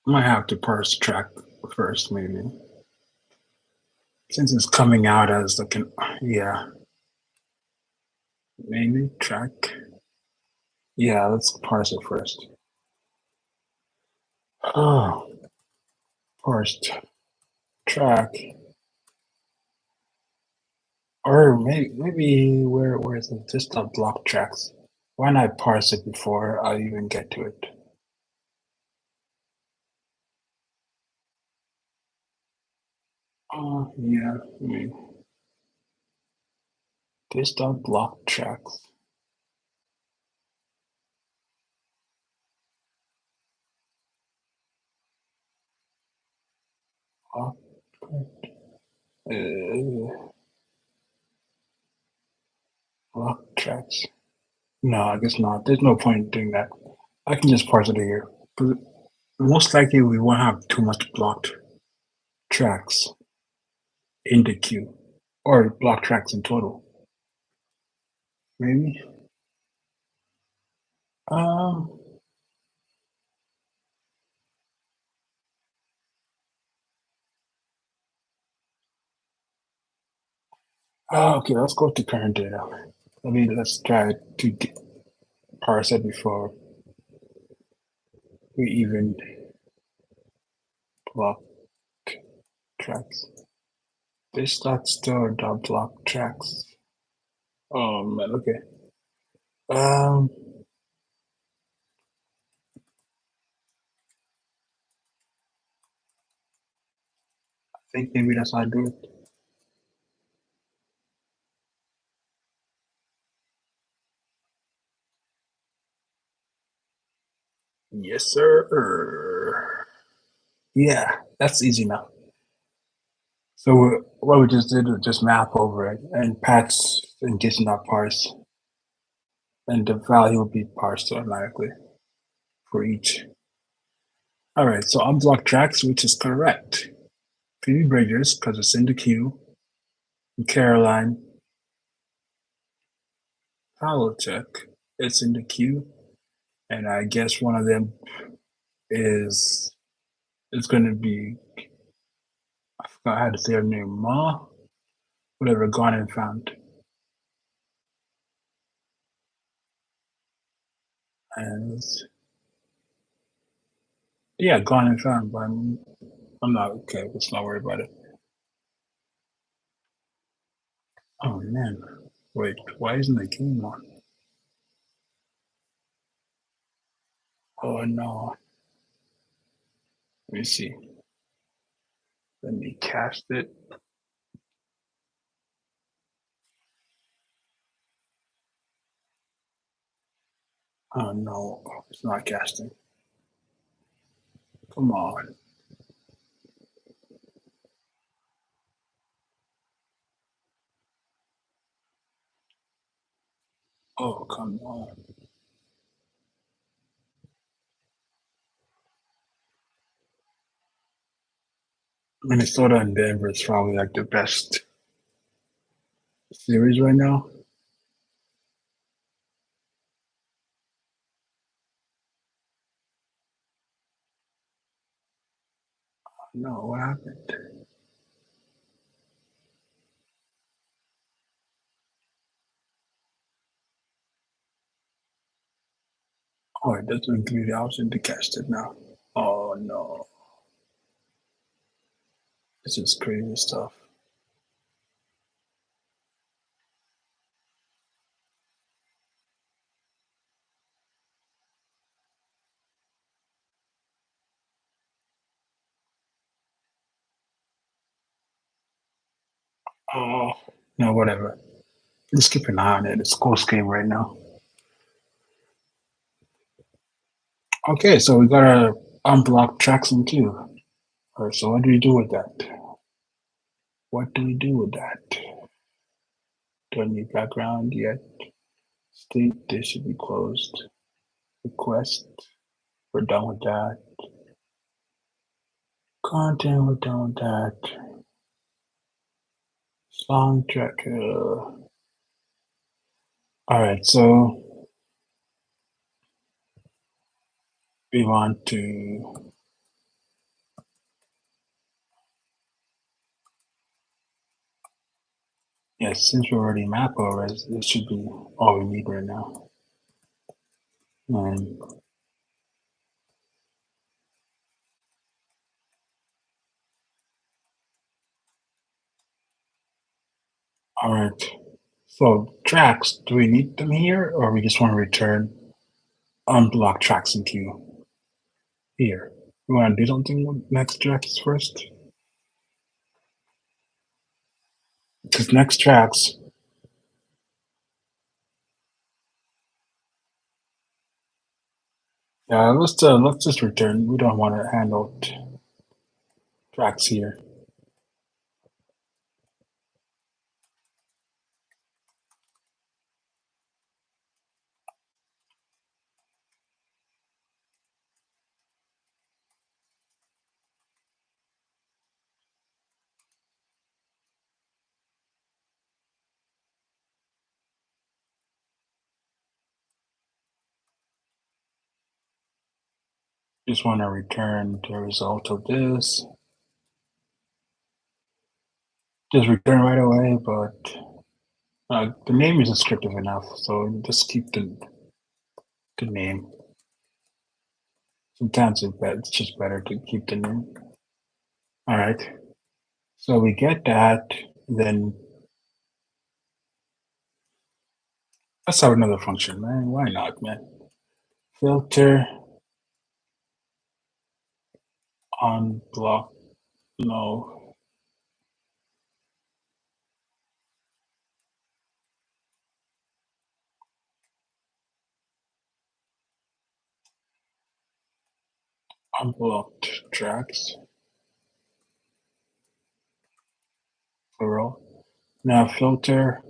I might have to parse track first, maybe. Since it's coming out as like an, yeah, maybe track. Yeah, let's parse it first. Oh, parsed track. Or maybe where is it? Just the block tracks. Why not parse it before I even get to it? Oh, yeah. Just the block tracks. Block, block tracks. No, I guess not. There's no point in doing that. I can just parse it here. But most likely we won't have too much blocked tracks in the queue. Or block tracks in total. Maybe. Um okay, let's go to current data. Let's try to parse it before we even block tracks. This dot still dot block tracks. Oh man, okay. Um I think maybe that's how I do it. Yes, sir. Yeah, that's easy now. So what we just did was just map over it and patch and just not parse, and the value will be parsed automatically for each. All right, so unblock tracks, which is correct. Phoebe Bridgers, because it's in the queue. And Caroline Holocheck, it's in the queue. And I guess one of them is it's going to be, I forgot how to say her name, Ma, whatever, gone and found. And yeah, gone and found, but I'm not okay. Let's not worry about it. Oh man, wait, why isn't the game on? Oh no, let me see. Let me cast it. Oh no, it's not casting. Come on. Oh, come on. Minnesota and Denver is probably like the best series right now. No, what happened? Oh, it doesn't include the option to cast it now. Oh no. This is crazy stuff. Oh, no, whatever. Just keep an eye on it. It's close game right now. Okay, so we gotta unblock tracks in queue. All right, so what do we do with that? What do we do with that? Don't need background yet. State, this should be closed. Request, we're done with that. Content, we're done with that. Song track. All right, so we want to. Yes, since we're already Mac OS, this should be all we need right now. And all right, so tracks, do we need them here, or we just want to return unblock tracks in queue here? We want to do something with next tracks first, because next tracks. Yeah, let's just return. We don't want to handle tracks here. Just want to return the result of this. Just return right away, but the name is descriptive enough, so just keep the name. Sometimes it's just better to keep the name. All right. So we get that, then let's have another function, man. Why not, man? Filter on block, no. Unblocked tracks, plural. Now filter,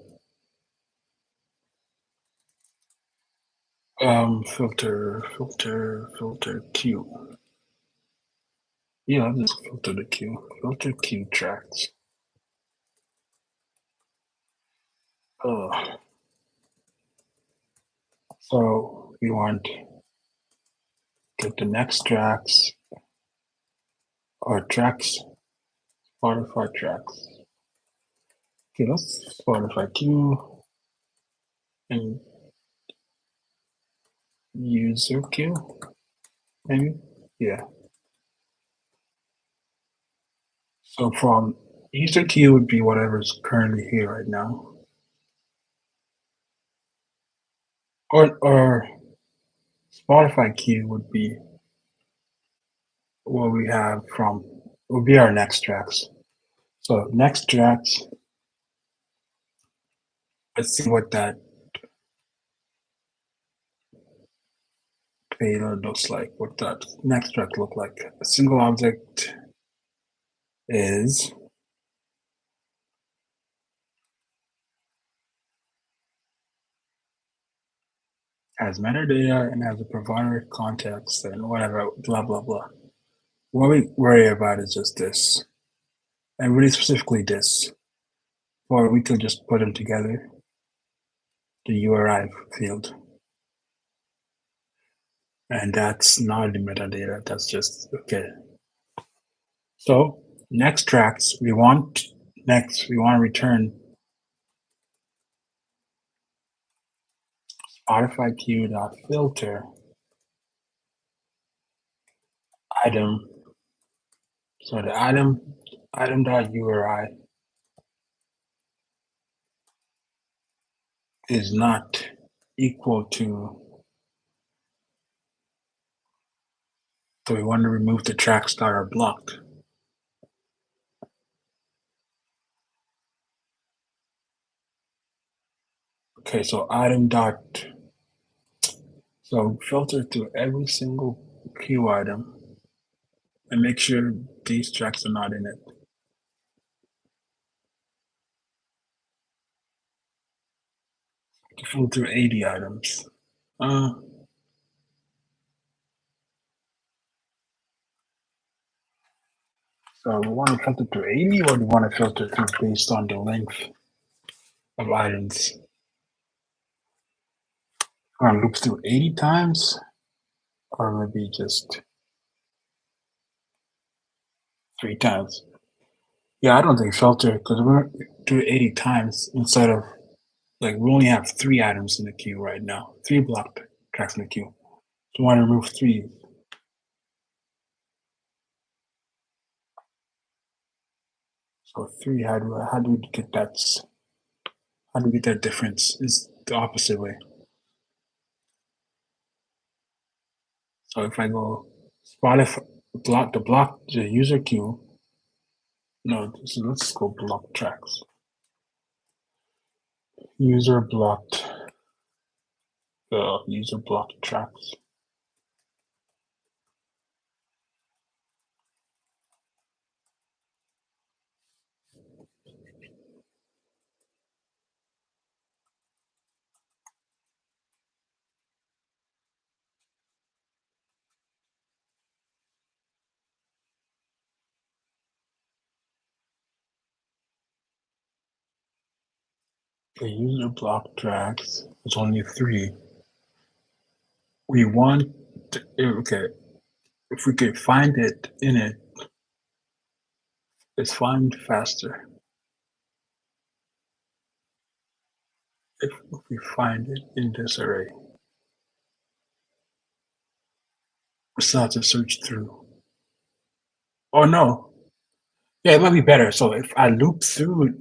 filter Q. Yeah, I'll just filter the Q. Filter Q tracks. So we want get the next tracks or tracks, Spotify tracks. Okay, let's Spotify Q and user Q, maybe? Yeah. So from user Q would be whatever's currently here right now. Or Spotify Q would be what we have from would be our next tracks. So next tracks, let's see what that payload looks like, what that next track look like. A single object is has metadata and has a provider context and whatever, blah, blah, blah. What we worry about is just this, and really specifically this, or we could just put them together, the URI field. And that's not the metadata, that's just, okay. So next tracks, we want to return Spotify Q.filter item So the item.uri is not equal to, so we want to remove the tracks that are blocked. Okay, so so filter through every single queue item and make sure these tracks are not in it. Filter 80 items. So we want to filter through 80, or do we want to filter through based on the length of items? We're going to loop through 80 times, or maybe just 3 times. Yeah, I don't think filter, because we're do it 80 times instead of, like, we only have 3 items in the queue right now, 3 blocked tracks in the queue. So we want to remove 3. So 3, how do we get that? How do we get that difference? It's the opposite way. So if I go Spotify, block the user queue. No, so let's go block tracks. User blocked tracks. The user blocked tracks is only 3. We want okay, if we could find it in it, it's find faster. If we find it in this array, we still have to search through. Oh no. Yeah, it might be better. So if I loop through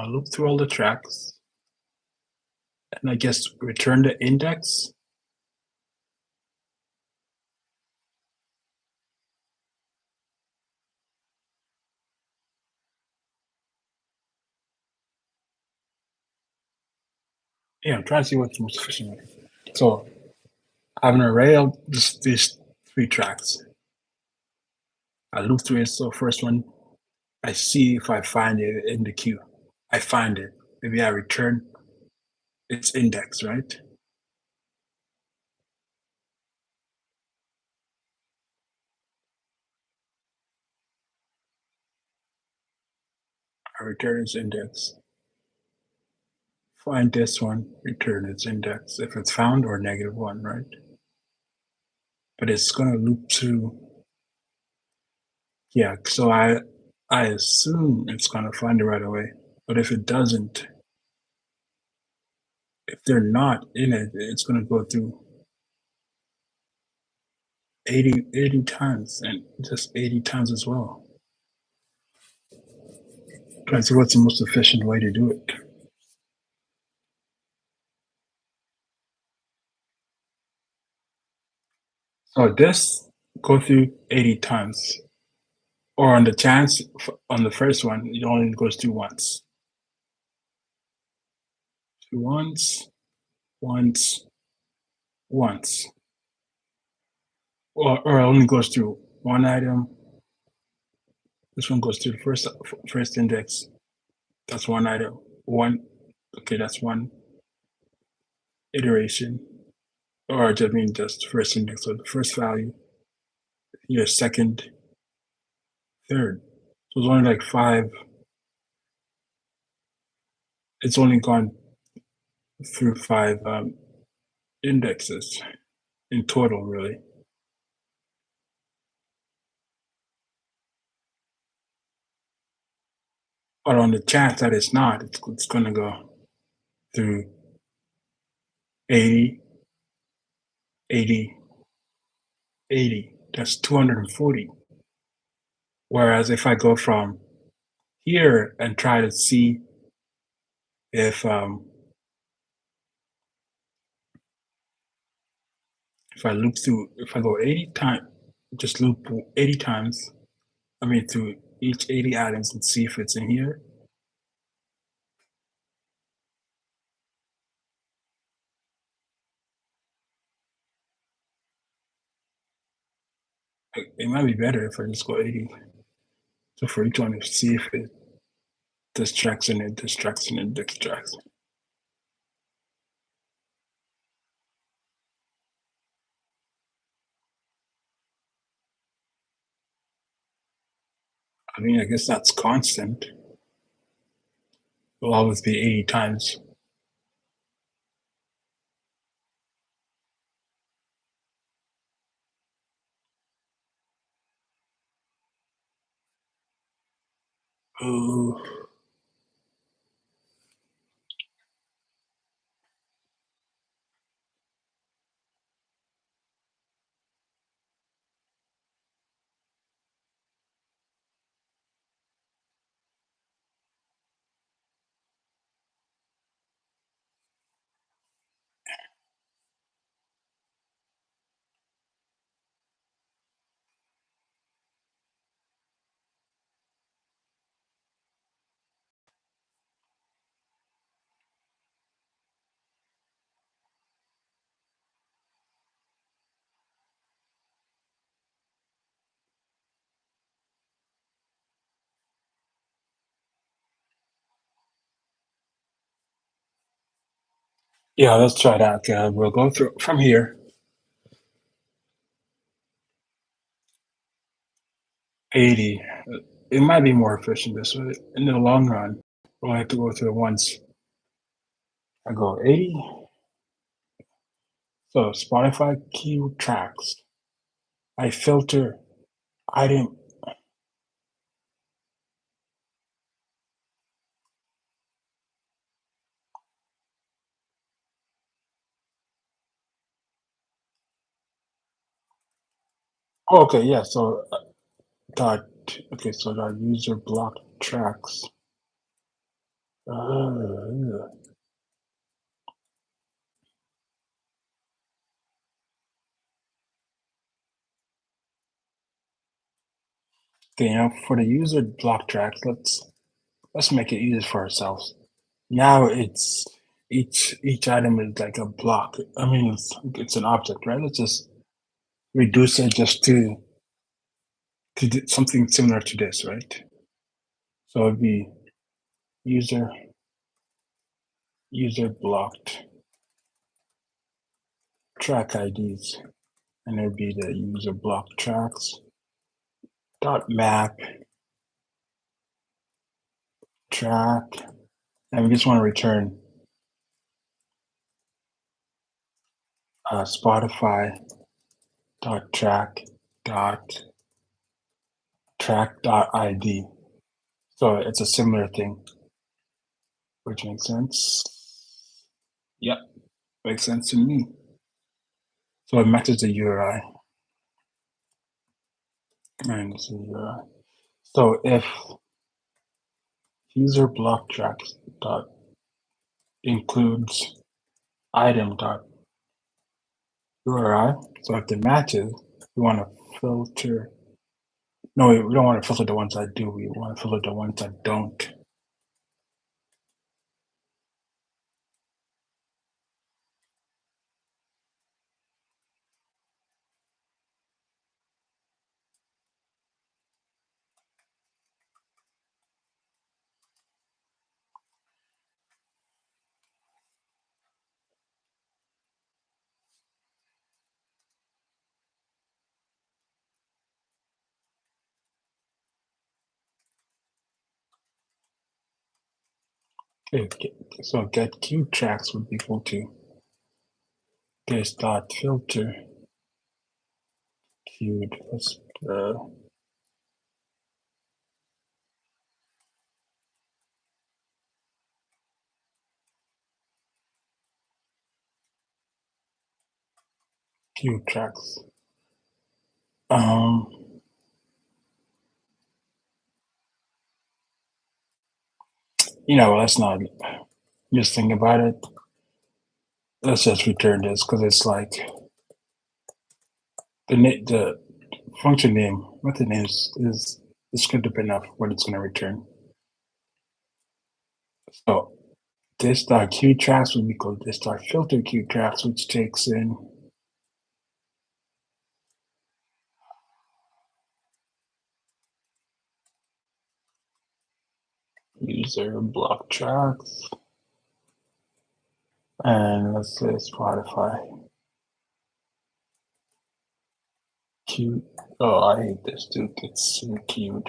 loop through all the tracks, and I guess return the index. Yeah, I'm trying to see what's most efficient. So I have an array of these 3 tracks. I loop through it. So first one, I see if I find it in the queue. I find it. Maybe I return its index, right? I return its index. Find this one, return its index if it's found, or -1, right? But it's gonna loop through. Yeah, so I assume it's gonna find it right away. But if it doesn't, if they're not in it, it's gonna go through 80 times, and just 80 times as well. Trying to see what's the most efficient way to do it. So this go through 80 times, or on the chance on the first one, it only goes through once. Once, once, once, or it only goes through one item. This one goes through the first index. That's one item. One, okay, that's one iteration, or just mean just first index. So the first value, your second, third. So it's only like 5. It's only gone through 5 indexes in total, really. But on the chance that it's not, it's going to go through 80 80, 80. That's 240. Whereas if I go from here and try to see if if I loop through, if I go 80 times, just loop 80 times, I mean through each 80 items and see if it's in here. It might be better if I just go 80. So for each one to see if it distracts and it distracts and it distracts. I mean, I guess that's constant. It'll always be 80 times. Oh, yeah, let's try that. We'll go through from here, 80. It might be more efficient this way. In the long run, we'll have to go through it once. I go 80. So Spotify key tracks. I filter item. Oh, okay, yeah. So dot. Okay, so dot user block tracks. Yeah. Okay, now for the user block tracks, let's make it easier for ourselves. Now it's each item is like a block. I mean, it's an object, right? Let's just reduce it just to do something similar to this, right? So it'd be user user blocked track IDs, and it'd be the user block tracks dot map track, and we just want to return Spotify dot dot track dot ID. So it's a similar thing, which makes sense. Yep, makes sense to me. So it matches the URI. And this is, so if user block tracks dot includes item dot URI, so if it matches, we want to filter. No, we don't want to filter the ones that do. We want to filter the ones that don't. Okay, so get queue tracks would be equal to this dot filter queued. Uh, Q tracks. Um, let's not just think about it. Let's just return this because it's like the function name, method name is descriptive enough what it's going to return. So this dot Q tracks would equal this dot filter Q tracks, which takes in user block tracks, and let's say Spotify Q. Oh, I hate this dude. It's so cute.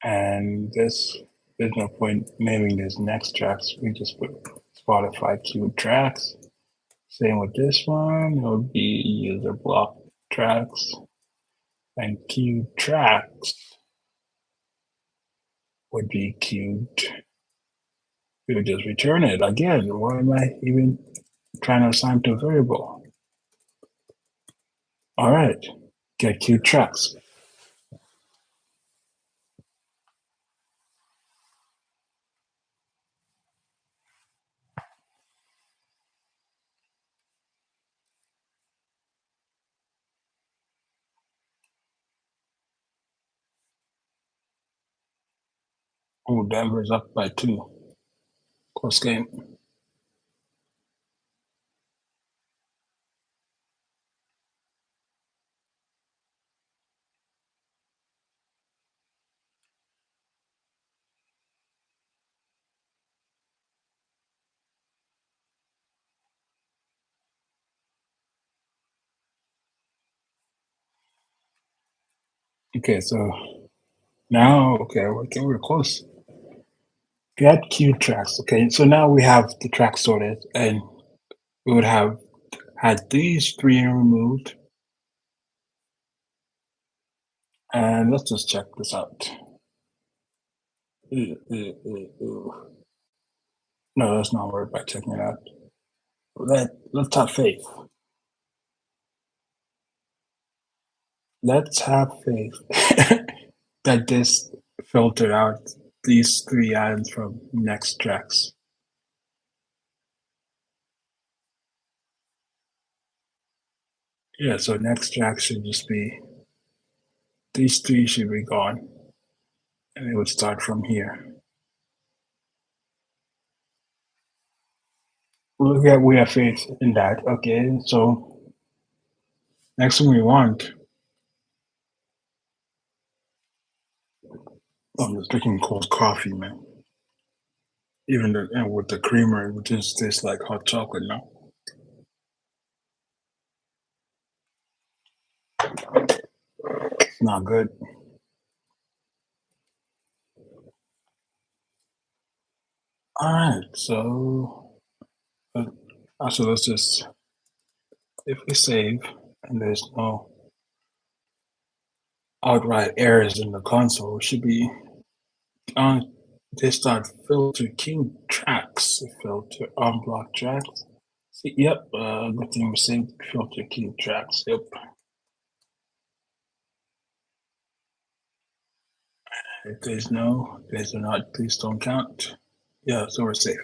And this, there's no point naming this next tracks. We just put Spotify Q tracks. Same with this one. It'll be user block tracks and Q tracks would be queued. We would just return it again. Why am I even trying to assign to a variable? All right, get Q tracks. Oh, Denver's up by 2. Close game. Okay, so now, okay, we're close. Get Q tracks. Okay, so now we have the track sorted, and we would have had these 3 removed. And let's just check this out. No, let's not worry about checking it out. Let's have faith. Let's have faith that this filtered out these 3 items from next tracks. Yeah, so next track should just be, these 3 should be gone, and it would start from here. We have faith in that. Okay, so next thing we want, I'm just drinking cold coffee, man. Even and with the creamer, it would just taste like hot chocolate now. It's not good. All right, so let's just, if we save and there's no outright errors in the console, it should be on this dot filter king tracks, filter unblock tracks. See, yep, good thing we saved filter king tracks. Yep. If there's no, there's a not, please don't count. Yeah, so we're safe.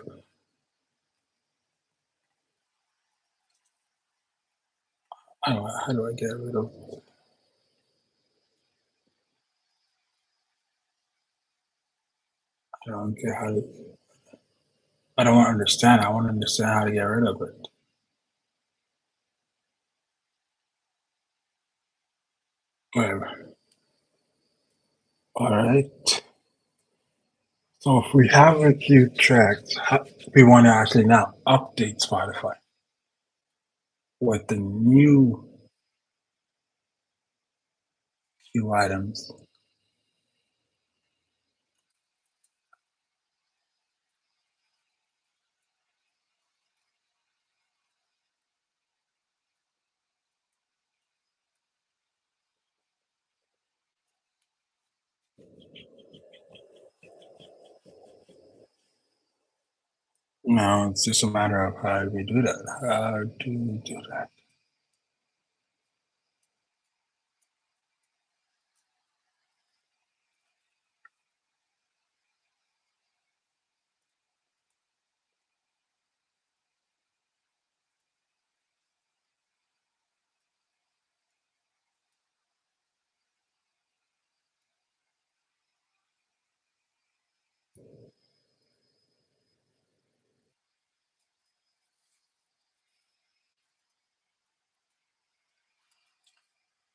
I don't know, how do I get rid of, I don't get how to, I don't want to understand. I want to understand how to get rid of it. Whatever. All right. So if we have a few tracks, we want to actually now update Spotify with the new few items. No, it's just a matter of how do we do that? How do we do that?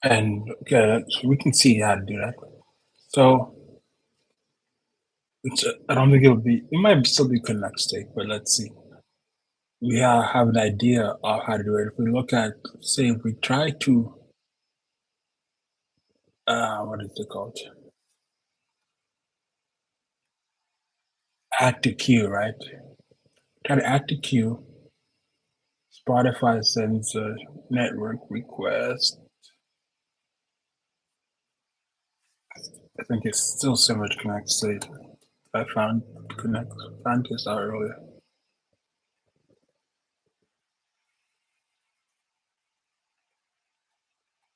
And okay, so we can see how to do that. So I don't think it'll be. It might still be connect state, but let's see. We have an idea of how to do it. If we look at, say, if we try to, what is it called? Add to queue, right? Try to add to queue. Spotify sends a network request. I think it's still similar to connect state. I found this out earlier.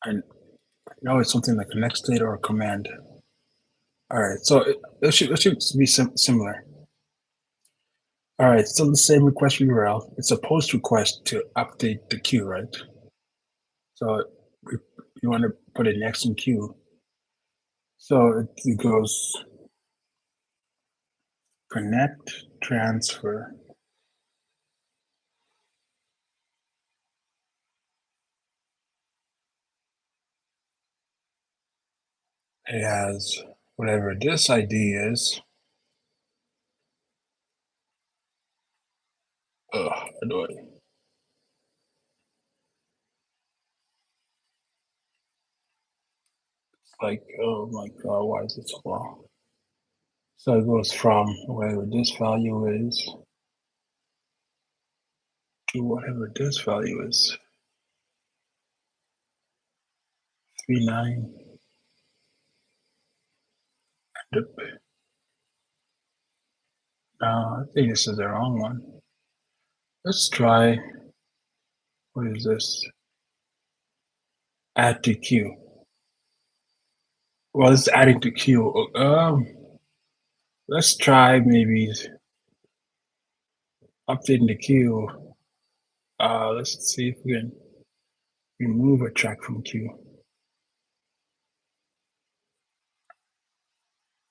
And I know it's something like connect state or a command. All right, so it should be similar. All right, still the same request URL. It's a post request to update the queue, right? So you want to put it next in queue. So it goes connect transfer. It has whatever this ID is. Ugh, annoying. Like, oh my god, why is it so long? So it goes from whatever this value is to whatever this value is. 39. I think this is the wrong one. Let's try, what is this? Add to queue. Well, it's adding to queue. Let's try maybe updating the queue. Let's see if we can remove a track from queue.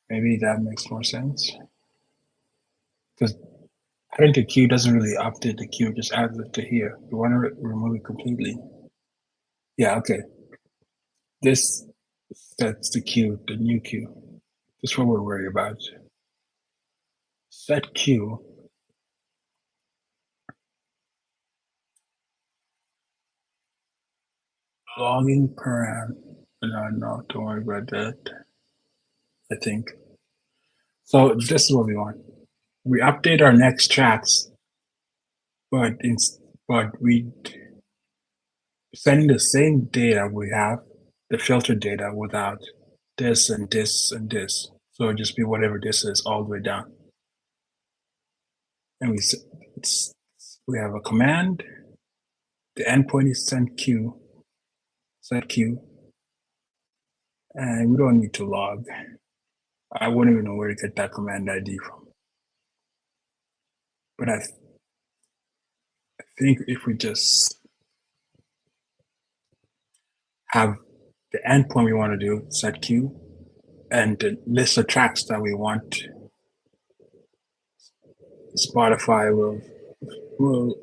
Maybe that makes more sense. Because adding to queue doesn't really update the queue, just adds it to here. You want to remove it completely. Yeah, okay. This sets the queue, the new queue. That's what we're worried about. Set queue. Logging param. No, don't worry about that. I think. So this is what we want. We update our next tracks, but we sending the same data we have, the filter data without this and this and this. So it'll just be whatever this is all the way down. And we have a command. The endpoint is send queue, set queue, and we don't need to log. I wouldn't even know where to get that command ID from. But I think if we just have the endpoint we want to do, set queue, and the list of tracks that we want, Spotify will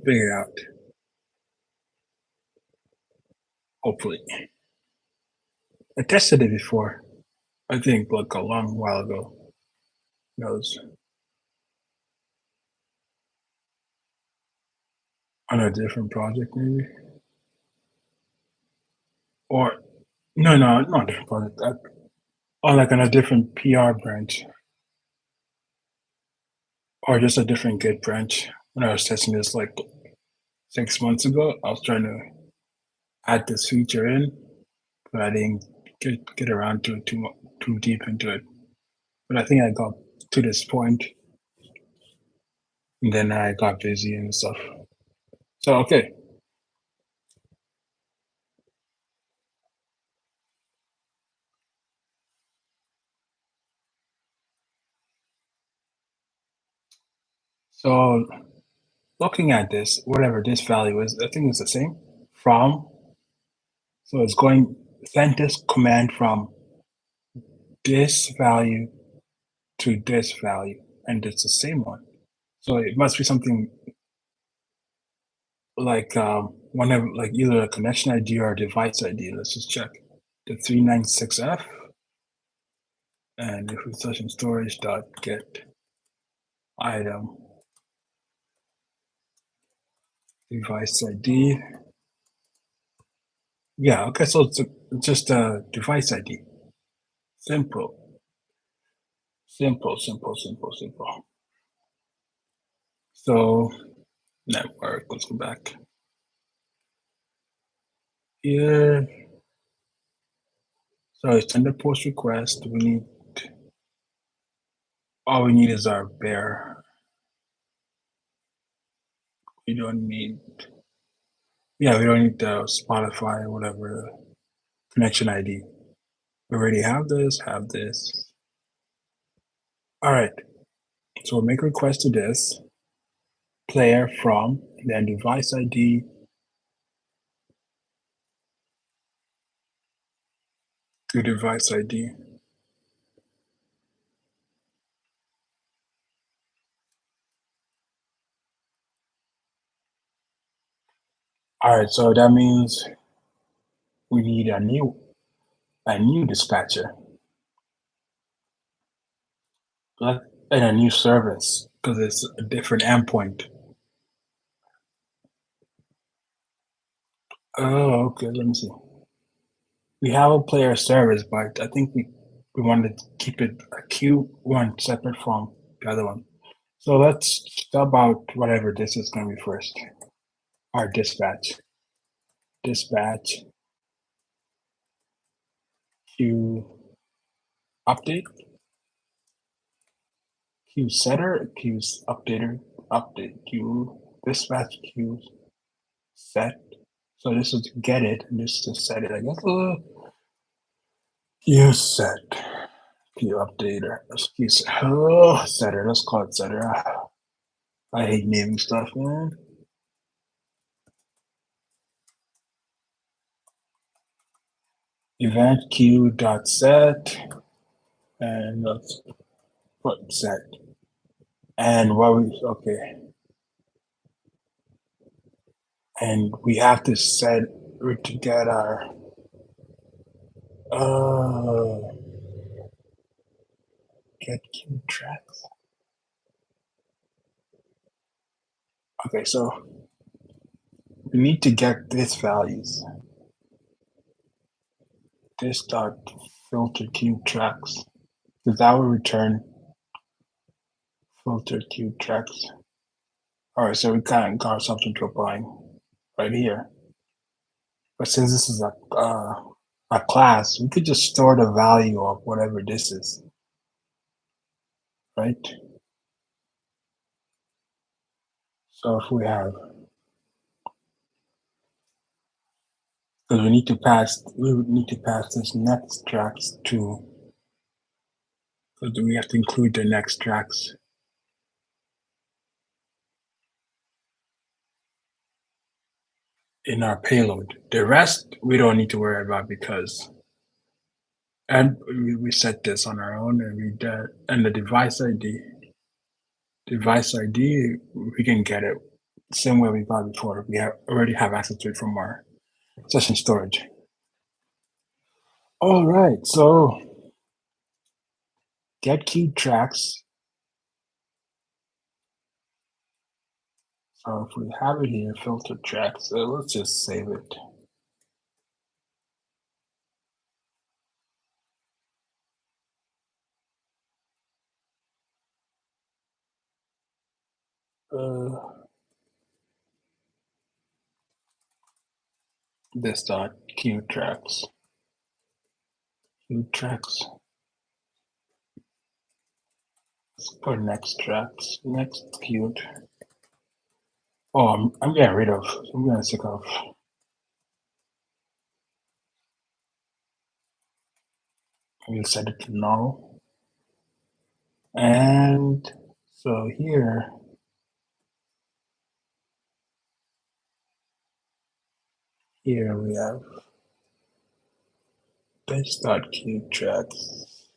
figure it out. Hopefully. I tested it before. I think like a long while ago. Knows on a different project maybe. Or no, not a different project. Or like on a different PR branch. Or just a different Git branch. When I was testing this like 6 months ago, I was trying to add this feature in, but I didn't get around to it too deep into it. But I think I got to this point. And then I got busy and stuff. So, okay. So looking at this, whatever this value is, I think it's the same. From, so it's going, send this command from this value to this value, and it's the same one. So it must be something like whenever, like either a connection ID or a device ID. Let's just check the 396F, and if we search in storage dot get item device ID. Yeah, okay, so it's just a device ID. Simple, simple. So network, let's go back. Here, so send a post request. We need, all we need is our bear. We don't need, yeah, we don't need the Spotify or whatever connection ID. We already have this, All right, so we'll make a request to this player from, then device ID to device ID. All right, so that means we need a new dispatcher and a new service because it's a different endpoint. Oh, okay. Let me see. We have a player service, but I think we wanted to keep it a queue one separate from the other one. So let's stub out whatever this is going to be first. Our dispatch, queue update, queue setter, queues updater, update queue dispatch queue set. So this is to get it, and this is to set it. I guess queue set, queue updater, queue setter. Let's call it setter. I hate naming stuff, man. Event queue dot set, and let's put set. And what we okay, and we have to set to get our uh get queue tracks. Okay, so we need to get this values. This dot filter queue tracks, because that will return filter queue tracks. All right, so we kind of got something to apply right here. But since this is a class, we could just store the value of whatever this is, right? So if we have, because we would need to pass this next tracks to, because we have to include the next tracks in our payload. The rest we don't need to worry about because, and we set this on our own and we did, and the device ID, we can get it same way we got before. We already have access to it from our session storage. All right, so get key tracks. So if we have it here, filter tracks, so let's just save it. This dot queue tracks, let's put next tracks, next queued. Oh, I'm getting rid of. I'm getting sick of. We'll set it to null. And so here we have this.cube tracks.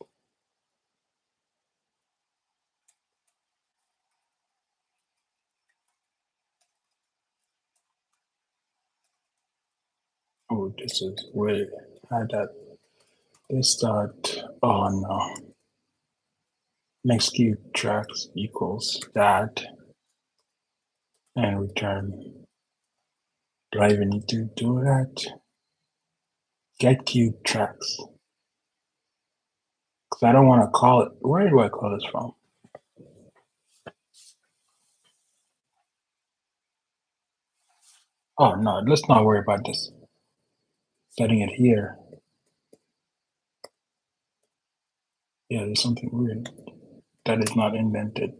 Oh, this is way had that this dot oh no. Next cube tracks equals that and return. Do I even need to do that? Get cube tracks. Because I don't want to call it. Where do I call this from? Oh no, let's not worry about this. Setting it here. Yeah, there's something weird that is not indented.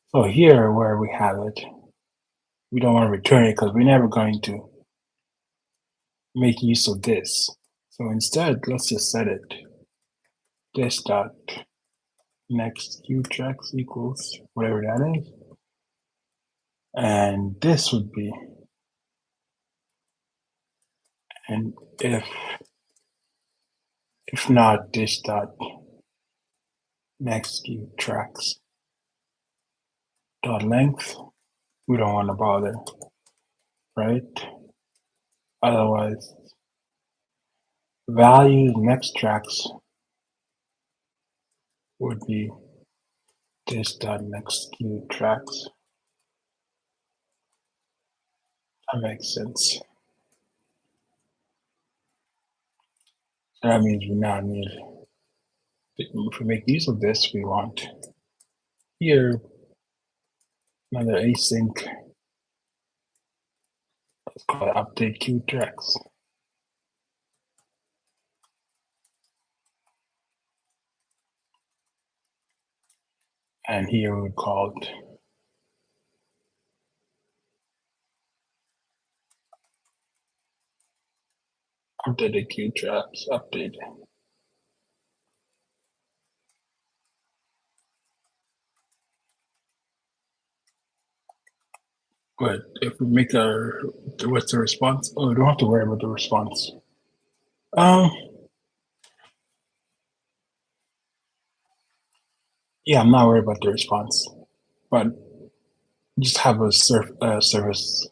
So here where we have it, we don't want to return it because we're never going to make use of this. So instead, let's just set it this dot next cube tracks equals whatever that is. And this would be, and if not this dot next cube tracks dot length, we don't want to bother, right? Otherwise, value next tracks would be this dot next cube tracks. That makes sense. So that means we now need, if we make use of this, we want here another async. Let's call it update cube tracks. And here we would call it updated cube tracks update. But if we make what's the response? Oh, we don't have to worry about the response. Yeah, I'm not worried about the response, but just have a service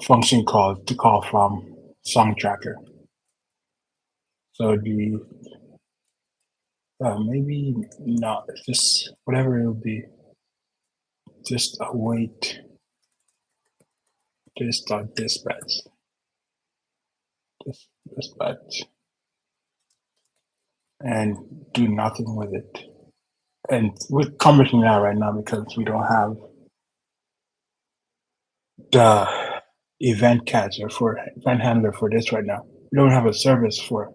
function called to call from song tracker. So it'd be maybe not just whatever it would be. Just await this dot dispatch. Dispatch. And do nothing with it. And we're commenting that right now because we don't have the event catcher for event handler for this right now. We don't have a service for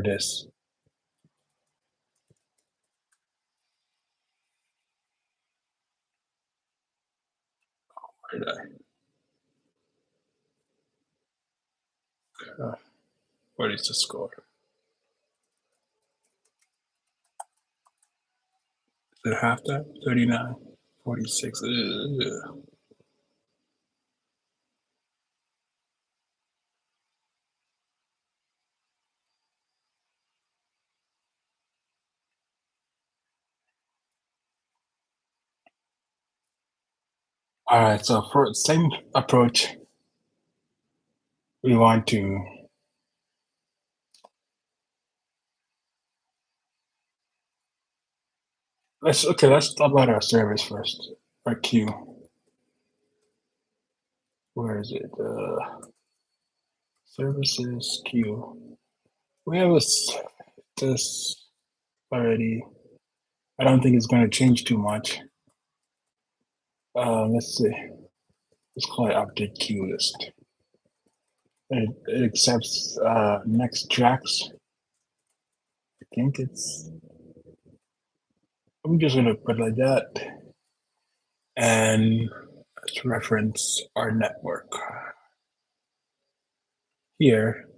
this. Where did what is the score? Is it half that? 39, 46. Ugh. All right, so for the same approach, we want to let's talk about our service first. Our queue. Where is it? Services queue. We have this already. I don't think it's going to change too much. Let's see. Let's call it update queue list. It accepts next tracks. I think it's. I'm just gonna put it like that. and let's reference our network. Here,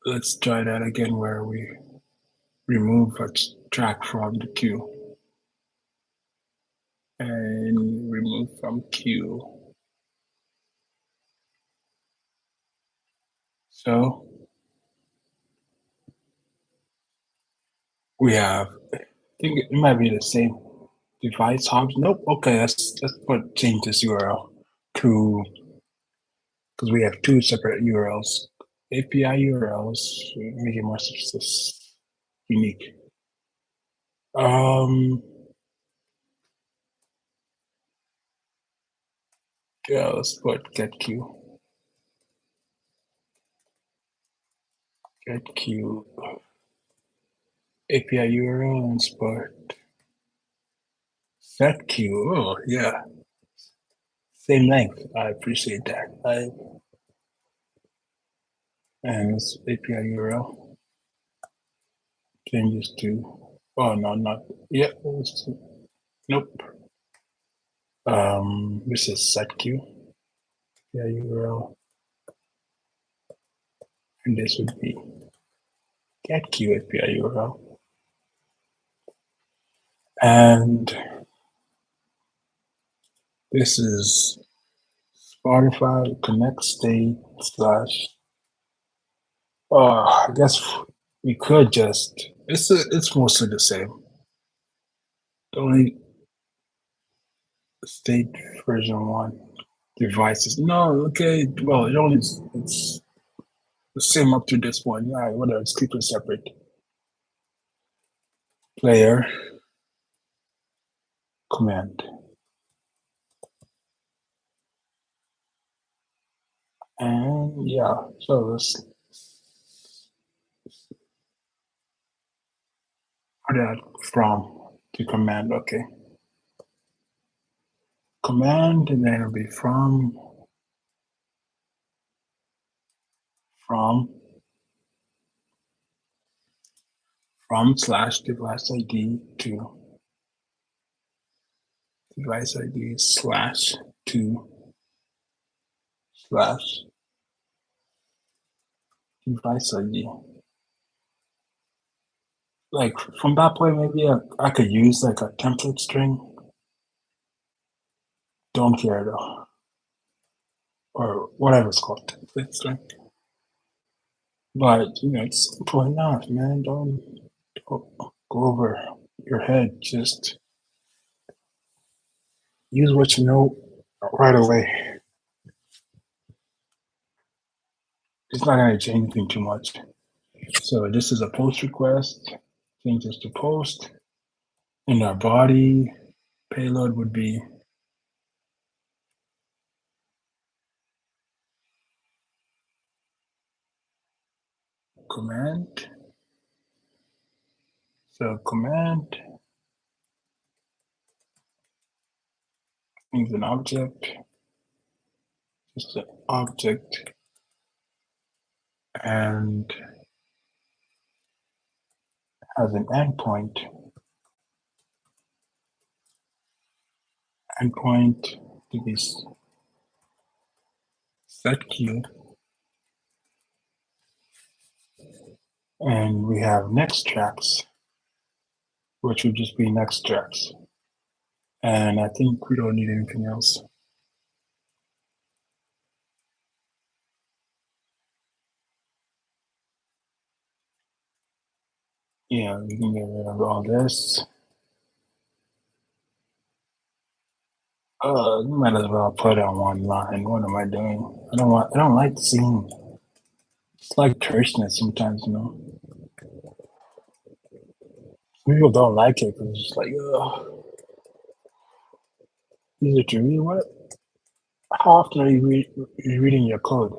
let's try that again where we remove a track from the queue and remove from queue. So we have, I think it might be the same device hubs. Nope. Okay, let's change this URL to, because we have two separate URLs, API URLs, make it more unique. Yeah, let's put get queue API URL and let's put set queue. Oh yeah, same length. I appreciate that. And this API URL changes to, oh no, not yet. Nope. This is set queue API URL, and this would be get queue API URL. And this is Spotify connect state slash. I guess we could just. It's mostly the same. The only state version 1 devices. No, okay. Well, it's the same up to this one. Yeah, whatever. Let's keep it separate. Player command. And yeah, so let's put that from to command. Okay. Command, and then it'll be from slash device ID to device ID slash to slash device ID. Like from that point, maybe I could use like a template string. Don't care though, or whatever it's called, template string. But it's simple enough, man. Don't go over your head. Just use what you know right away. It's not gonna change anything too much. So this is a post request. Change this to post. And our body payload would be command. So command is an object, just an object, and has an endpoint. Endpoint to be set queue. And we have next tracks, which would just be next tracks. And I think we don't need anything else. Yeah, we can get rid of all this. You might as well put on one line. What am I doing? I don't like seeing. It's like terseness sometimes, People don't like it because it's just like, ugh. Easy to read. What? How often are you reading your code?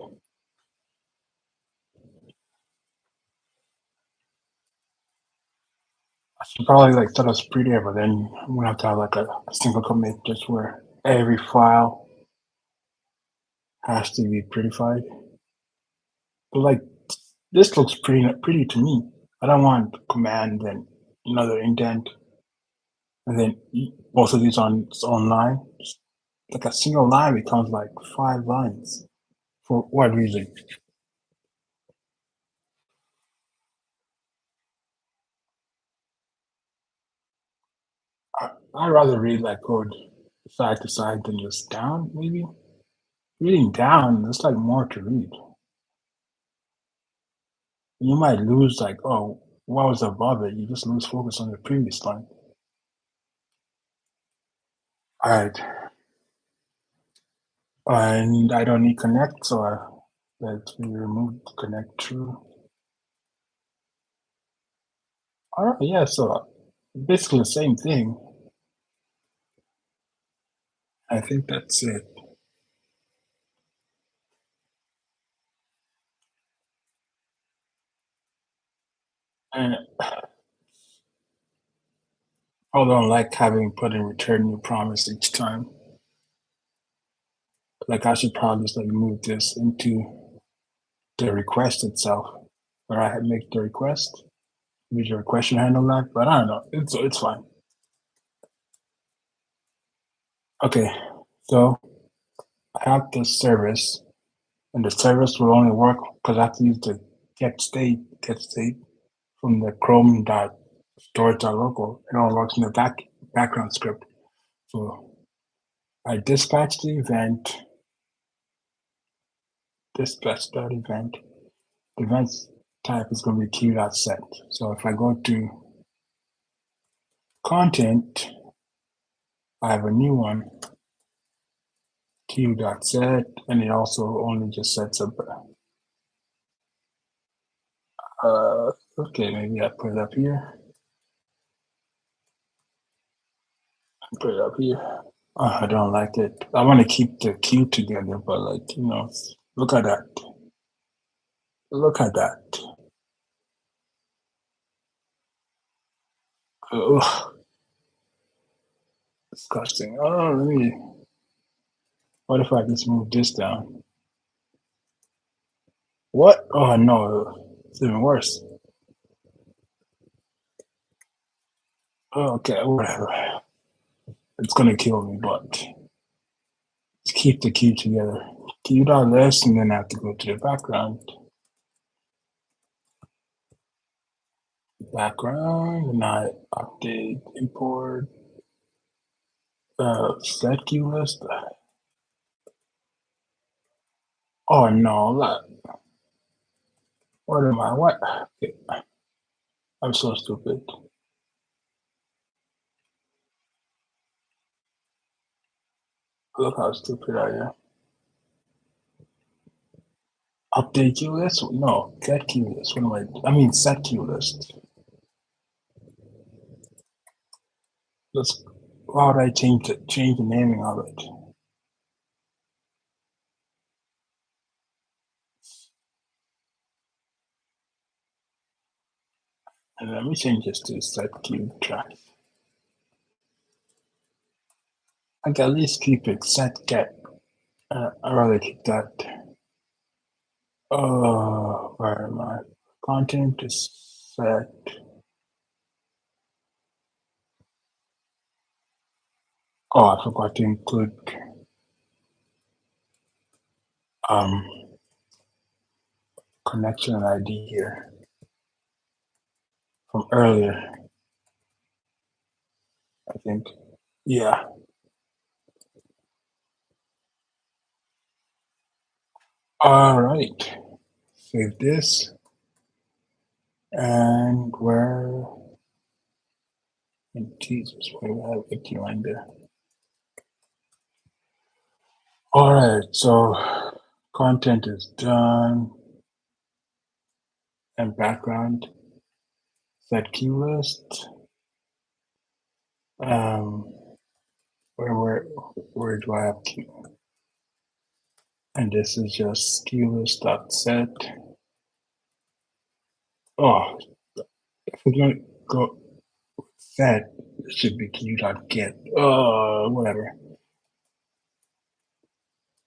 I should probably like set us prettier, but then I'm gonna have to have like a single commit just where every file has to be prettified. But like this looks pretty to me. I don't want command and another indent, and then both of these on its own line. Like a single line becomes like 5 lines. For what reason? I'd rather read like code side to side than just down, maybe. Reading down, there's like more to read. You might lose like, oh, what was above it? You just lose focus on the previous line. All right. And I don't need connect, so let's remove connect true. All right, yeah, so basically the same thing. I think that's it. And I don't like having put in return new promise each time. Like I should probably just like move this into the request itself, where I make the request. Use the request should handle that, but I don't know. It's fine. Okay, so I have this service, and the service will only work because I have to use the get state from the Chrome dot storage.local. It all works in the background script. So I dispatch the event, dispatch that event. The event's type is going to be queue.set. So if I go to content, I have a new one, queue.set, and it also only just sets up. Okay, maybe I put it up here. Put it up here. Oh, I don't like it. I want to keep the queue together, but like, look at that. Look at that. Ugh, disgusting. Oh, what if I just move this down? What? Oh no, it's even worse. Oh, okay, whatever. It's gonna kill me, but let's keep the queue together. Queue.list, and then I have to go to the background. Background, and I update, import, set queue list. Oh no, what am I? What? Okay, I'm so stupid. Look how stupid I am. Update queue list? No, set queue list. What am I? I mean, set queue list. Let's. Why would I change the naming of it? And let me change this to set queue track. I can at least keep it set get. I'd rather keep that. Where am I? Content is set. Oh, I forgot to include um connection ID here from earlier. I think. Yeah. All right. Save this. And where? And Jesus, where do I have the line there? All right. So content is done. And background. Set queue list. Um, where do I have queue? And this is just queue list dot set. Oh, if we're gonna go set, it should be queue dot get. Whatever.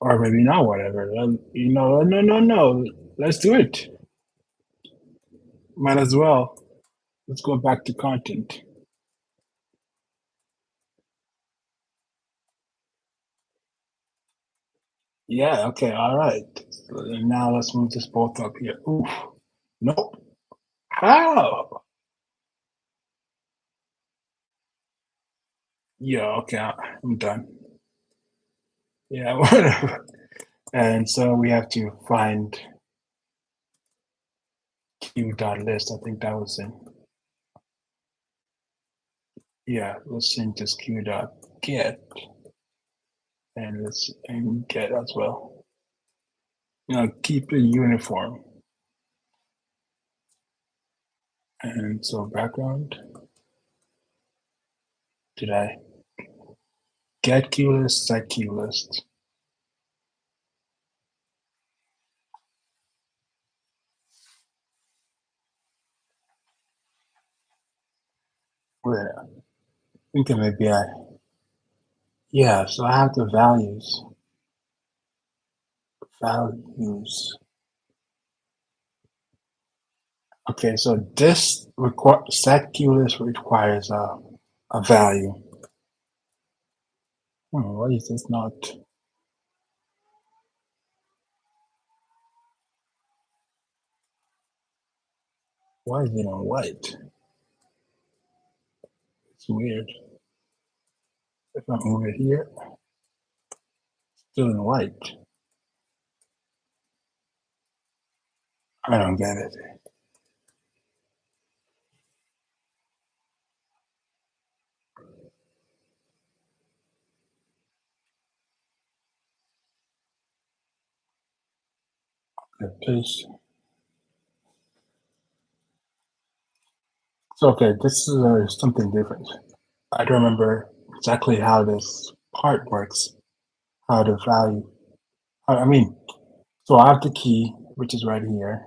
Or maybe not whatever. No. Let's do it. Might as well. Let's go back to content. Yeah, okay, all right. So then now let's move this both up here. Oof. Nope. How? Yeah, okay, I'm done. Yeah, whatever. And so we have to find q.list. I think that was in. Yeah, let's change this q.get and let's and get as well. Keep it uniform. And so background, did I get queue list, set queue list? Where I think it maybe yeah, so I have the values. Values. Okay, so this set queue list requires a value. Why is this not? Why is it on white? It's weird. If I move it here, still in white. I don't get it. Please. So okay, this is something different. I don't remember exactly how this part works. How the value. I mean, so I have the key, which is right here,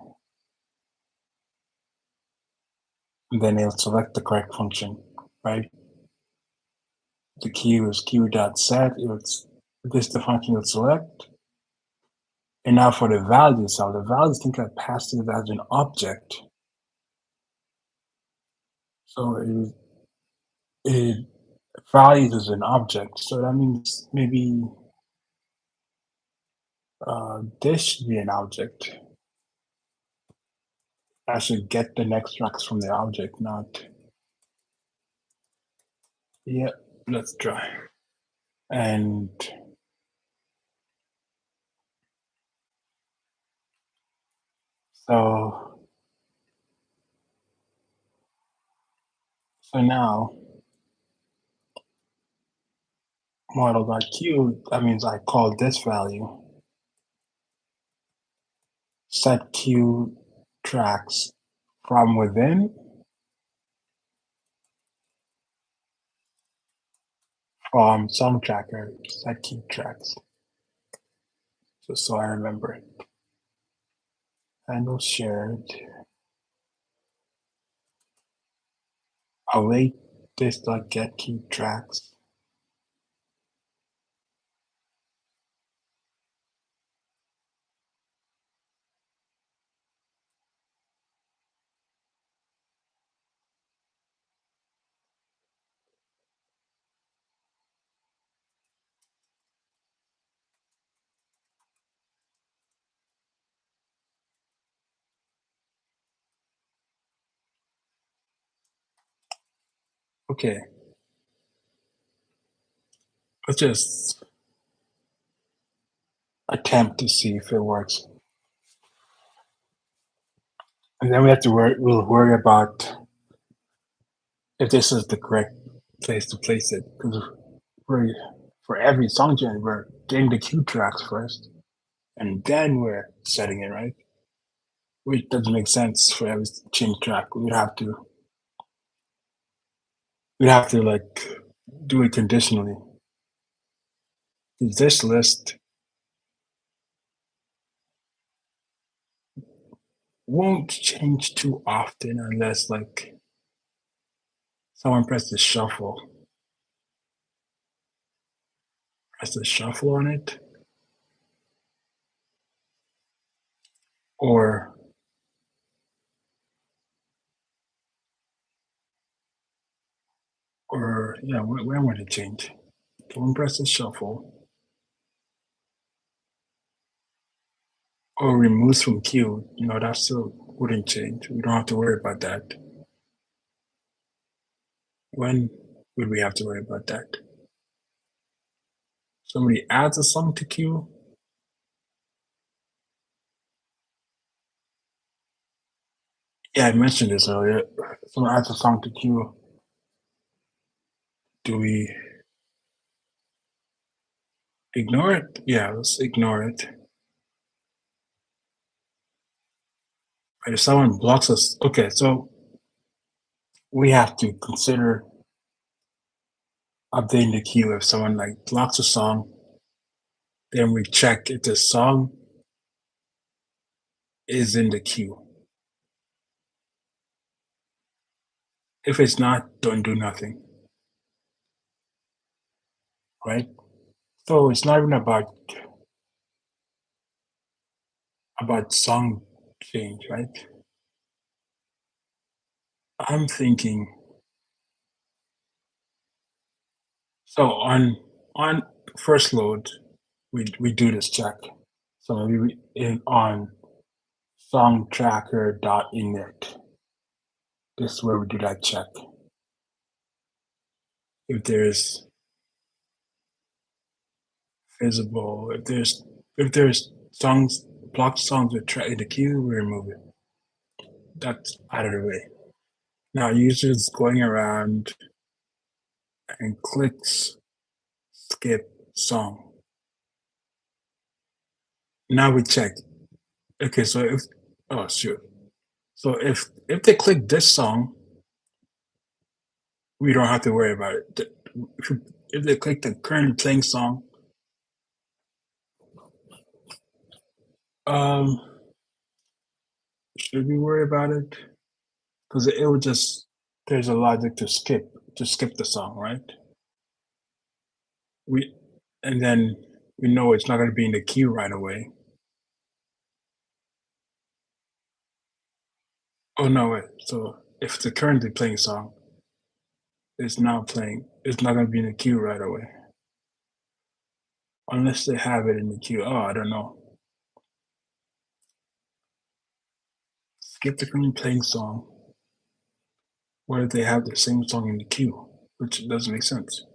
and then it'll select the correct function, right? The key is q.set. It's this the function it'll select. And now for the values, so the values think I passed it as an object. So it values as an object. So that means maybe this should be an object. I should get the next tracks from the object, not. Yeah, let's try. And so, so now model.q, that means I call this value set q tracks from within from song tracker set q tracks. So I remember it. Handle shared. Await this get key tracks. Okay, let's just attempt to see if it works. And then we have to we'll worry about if this is the correct place to place it. Because for every song genre, we're getting the cue tracks first, and then we're setting it, right? Which doesn't make sense for every change track. We'd have to like do it conditionally. This list won't change too often unless like someone presses shuffle on it, or Yeah, where would it change? Don't press the shuffle or removes from queue. No, that still wouldn't change. We don't have to worry about that. When would we have to worry about that? Somebody adds a song to queue. Yeah, I mentioned this earlier. Someone adds a song to queue. Do we ignore it? Yeah, let's ignore it. But if someone blocks us, okay, so we have to consider updating the queue. If someone like blocks a song, then we check if the song is in the queue. If it's not, don't do nothing, right? So it's not even about song change, right? I'm thinking so on first load, we do this check. So maybe we in on songtracker.init. This is where we do that check. If there's visible, if there's songs blocked songs with track in the queue, we remove it. That's out of the way. Now users going around and clicks skip song. Now we check. Okay, so if oh shoot. So if they click this song, we don't have to worry about it. If they click the currently playing song, um, should we worry about it? Because it would just there's a logic to skip the song, right? We and then we know it's not going to be in the queue right away. Oh no, wait. So if the currently playing song is now playing, it's not going to be in the queue right away unless they have it in the queue. Oh, I don't know. Skip the currently playing song. What if they have the same song in the queue? Which doesn't make sense.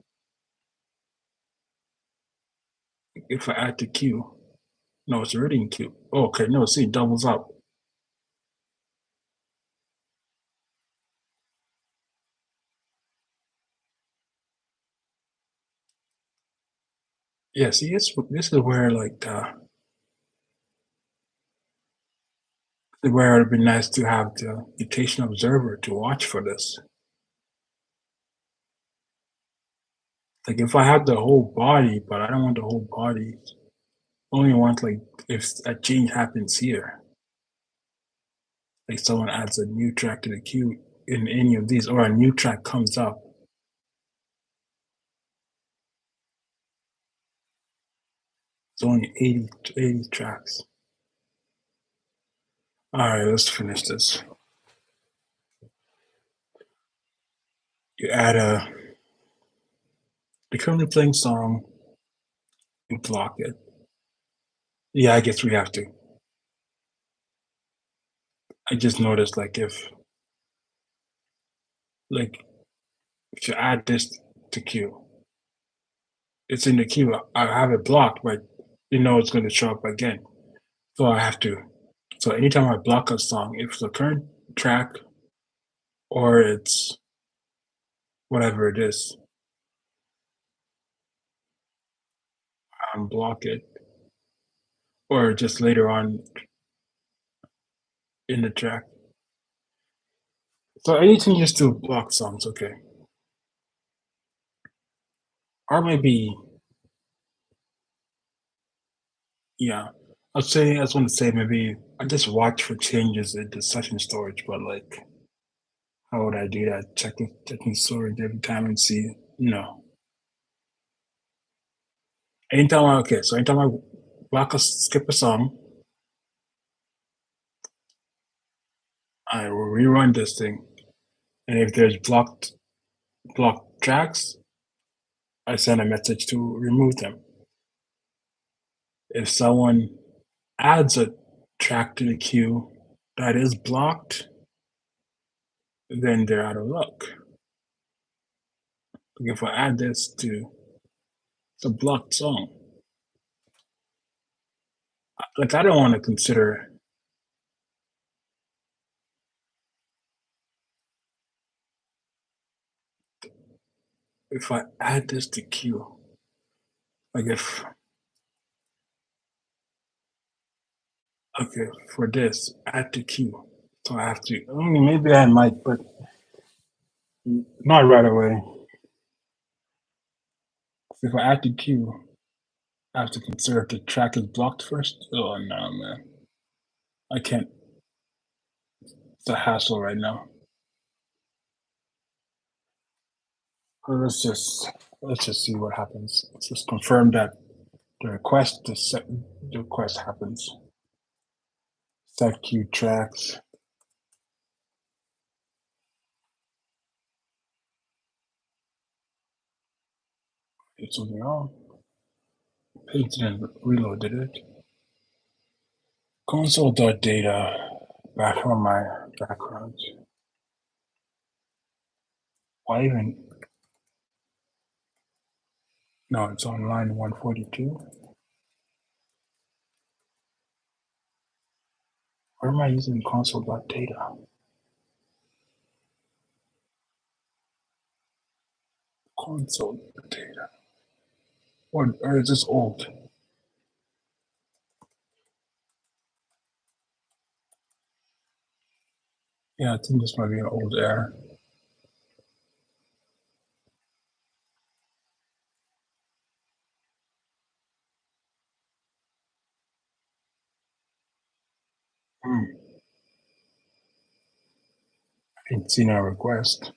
If I add the queue, no, it's already in queue. Oh, okay, no, see, it doubles up. Yeah, see, this is where like where it'd be nice to have the mutation observer to watch for this. Like if I have the whole body, but I don't want the whole body, only want like if a change happens here, like someone adds a new track to the queue in any of these, or a new track comes up, it's only 80 tracks. All right, let's finish this. You add a the currently playing song, you block it. Yeah, I guess we have to. I just noticed like if you add this to queue, it's in the queue. I have it blocked, but you know it's going to show up again. So I have to. So anytime I block a song, if it's the current track or it's whatever it is, block it, or just later on in the track. So anything just to block songs, okay. Or maybe, yeah. I just want to say maybe I just watch for changes in the session storage, but like, how would I do that? Checking storage every time and see, no. Anytime I skip a song, I will rerun this thing, and if there's blocked tracks, I send a message to remove them. If someone adds a track to the queue that is blocked, then they're out of luck. Like if I add this to it's a blocked song, like I don't want to consider if I add this to queue, like if okay for this add to queue, so I have to. I mean, maybe I might, but not right away. If I add to queue, I have to consider if the track is blocked first. Oh no, man, I can't. It's a hassle right now. Well, let's just see what happens. Let's just confirm that the request happens. Set queue tracks. It's something wrong. Page didn't reloaded it. Console.data back on my background. Why even? No, it's on line 142. Where am I using console.data? Console.data. Or is this old? Yeah, I think this might be an old error. I didn't see no request.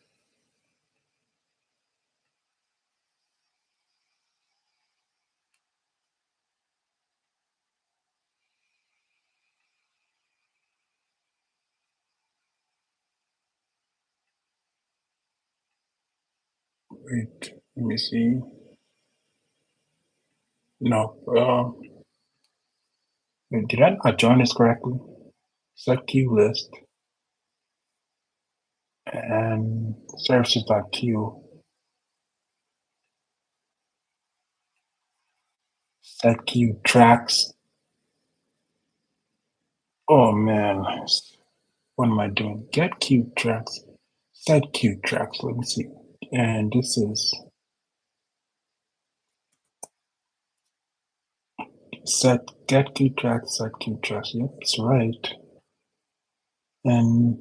Wait, let me see. No, wait, did I not join this correctly? Set queue list and services.queue. Set queue tracks. Oh man, what am I doing? Get queue tracks. Set queue tracks. Let me see. And this is get queue tracks, set queue tracks. Yep, it's right. And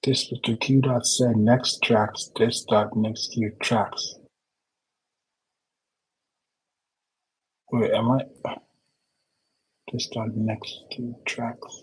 this was the queue dot set next tracks, this dot next queue tracks. Wait, am I? This dot next queue tracks.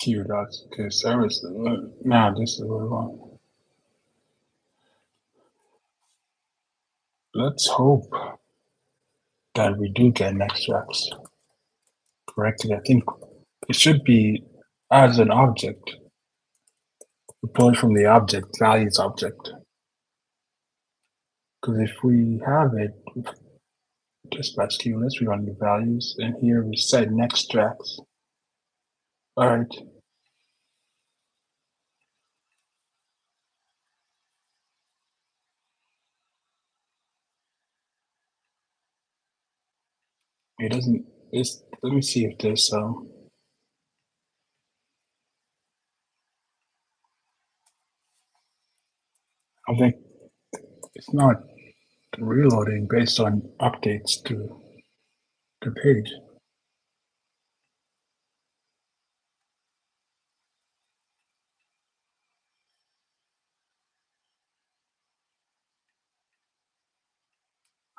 Queue dots. Okay, service. Now this is what we want. Let's hope that we do get next tracks correctly. I think it should be as an object. We pull it from the object, values object. Because if we have it, dispatch queue list, we run the values, and here we set next tracks. All right. It doesn't. It's. Let me see if this. I think it's not reloading based on updates to the page.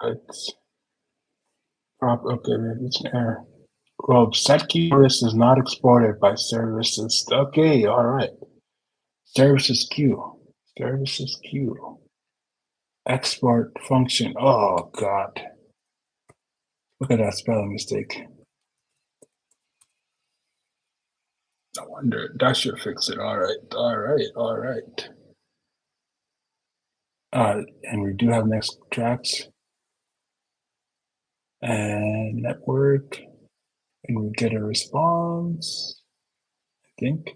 It's okay, maybe it's an error. Well, set queue list is not exported by services. Okay, all right. Services queue. Services queue. Export function. Oh God. Look at that spelling mistake. I wonder that should fix it. All right, all right, all right. And we do have next tracks and network, and we get a response. I think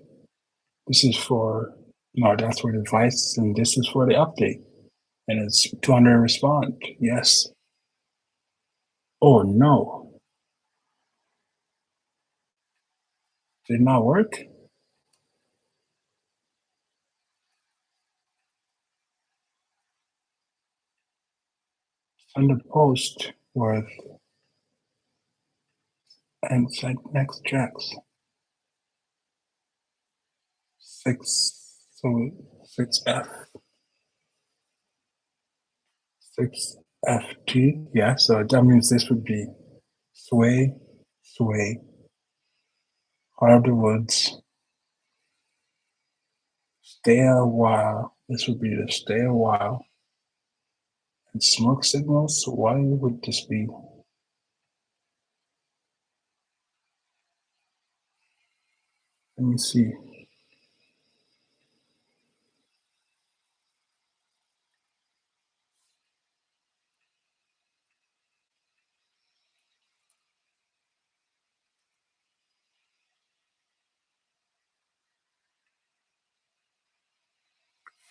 this is for no, that's for device, and this is for the update, and it's 200 respond. Yes. Oh no, did not work. Send a post with and send next tracks. So 6F. 6FT, yeah, so that means this would be sway, sway, heart of the woods, stay a while. This would be the stay a while. And smoke signals, why would this be? Let me see.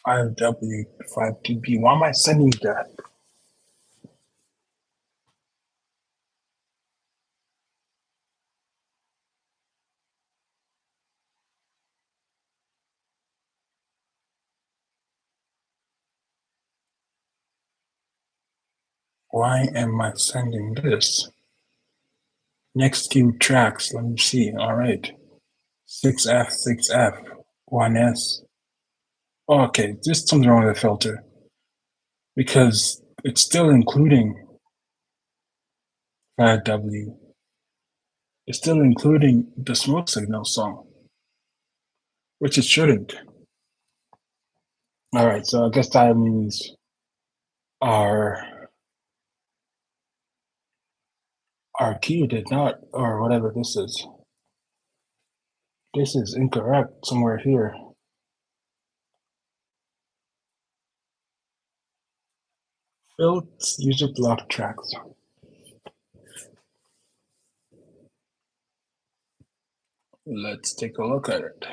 W 5TB. Why am I sending that? Why am I sending this? Next few tracks, let me see. All right. 6F, 6F, 1S. Okay, there's something wrong with the filter because it's still including 5W. It's still including the smoke signal song, which it shouldn't. All right, so I guess that means our our key did not, or whatever this is. This is incorrect somewhere here. Built user block tracks. Let's take a look at it.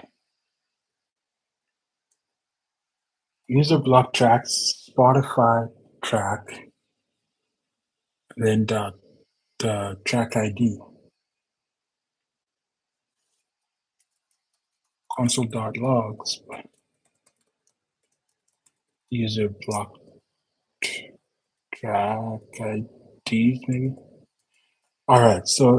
User block tracks, Spotify track, then the track ID. Console.logs, user block track IDs maybe. All right, so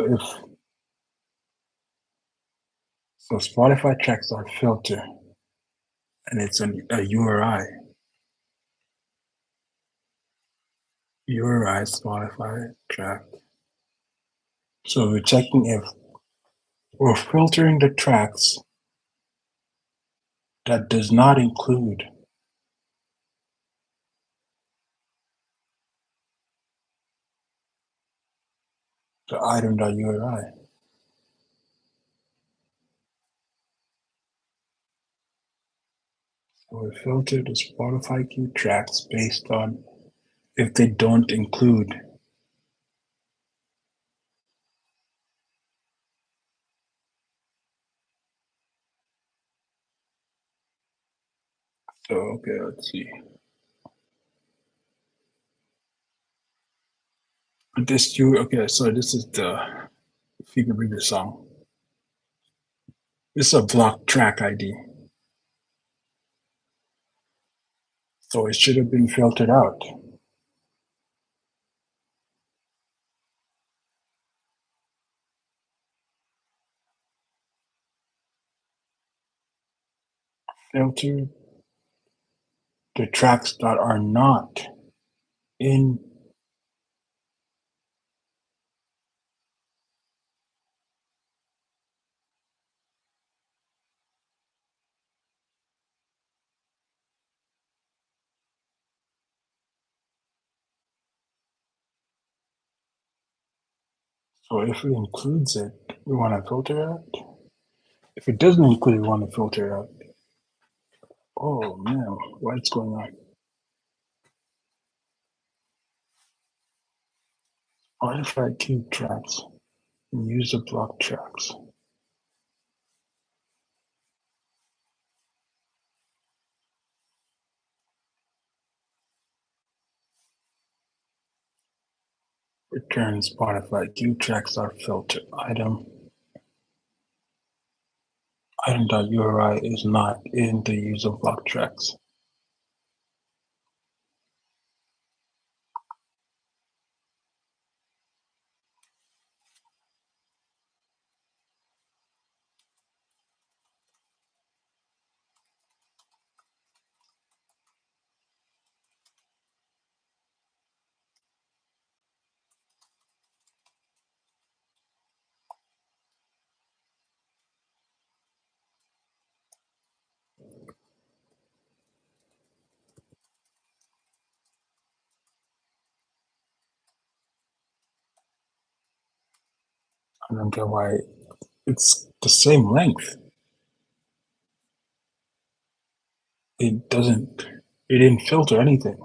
Spotify tracks are filter, and it's a URI. URI Spotify track. So we're checking if we're filtering the tracks that does not include the item.uri. So we filter the Spotify key tracks based on if they don't include. So okay, let's see. Okay, so this is if you can read the song. This is a block track ID. So it should have been filtered out. Filter the tracks that are not in So if it includes it, we want to filter it out. If it doesn't include it, we want to filter it out. Oh man, what's going on? Modify key tracks and user block tracks. Return Spotify queue tracks are filtered. Item.uri is not in the user block tracks. I don't get why it's the same length. It didn't filter anything.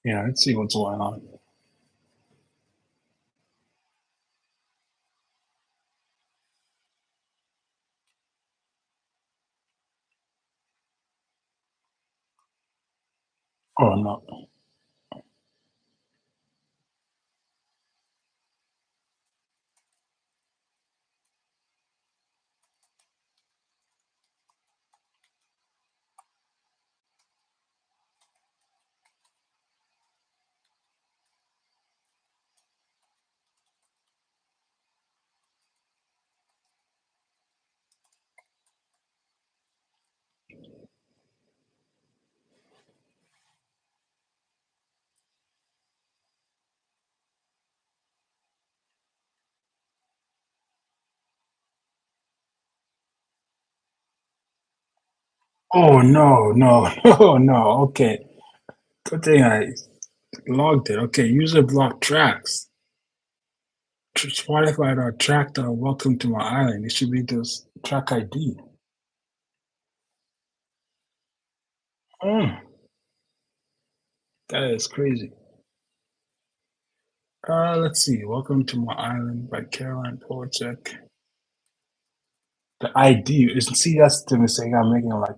Yeah, let's see what's going on. Oh no. Oh no, no, no, no. Okay. Good thing I logged it. Okay, user block tracks. Spotify.track. Welcome to my island. It should be this track ID. Oh, that is crazy. Let's see. Welcome to my island by Caroline Polachek. The ID is, see, that's the mistake I'm making. Like,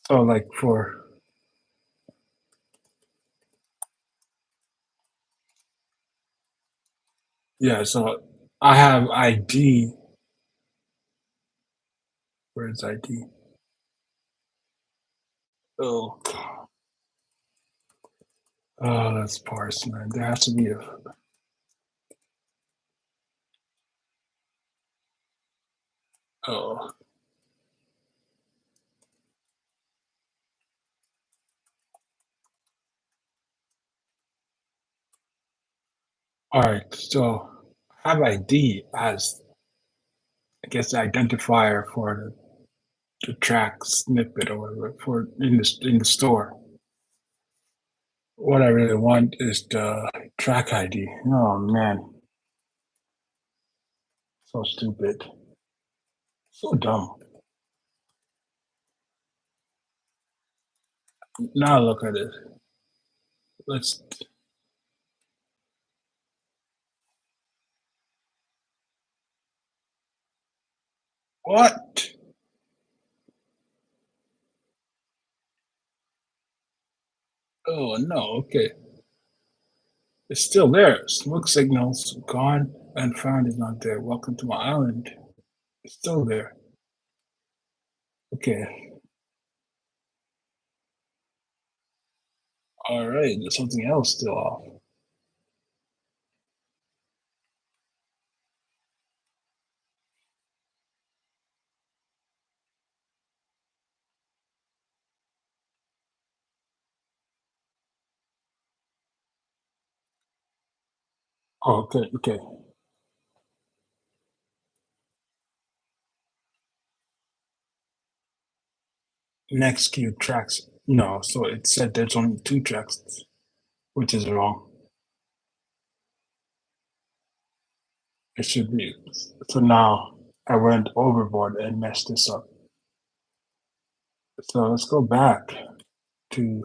so like for, yeah, so I have ID. Where's ID? Oh, oh, that's parse, man. There has to be a, oh. All right, so have ID as I guess the identifier for the track snippet or whatever for in the store. What I really want is the track ID. Oh man, so stupid, so dumb. Now look at it. Let's what? Oh no, okay. It's still there. Smoke signals gone and found is not there. Welcome to my island. It's still there. Okay. All right. There's something else still off. Oh, okay. Okay. Next queue tracks. No, so it said there's only two tracks, which is wrong. It should be. So now I went overboard and messed this up. So let's go back to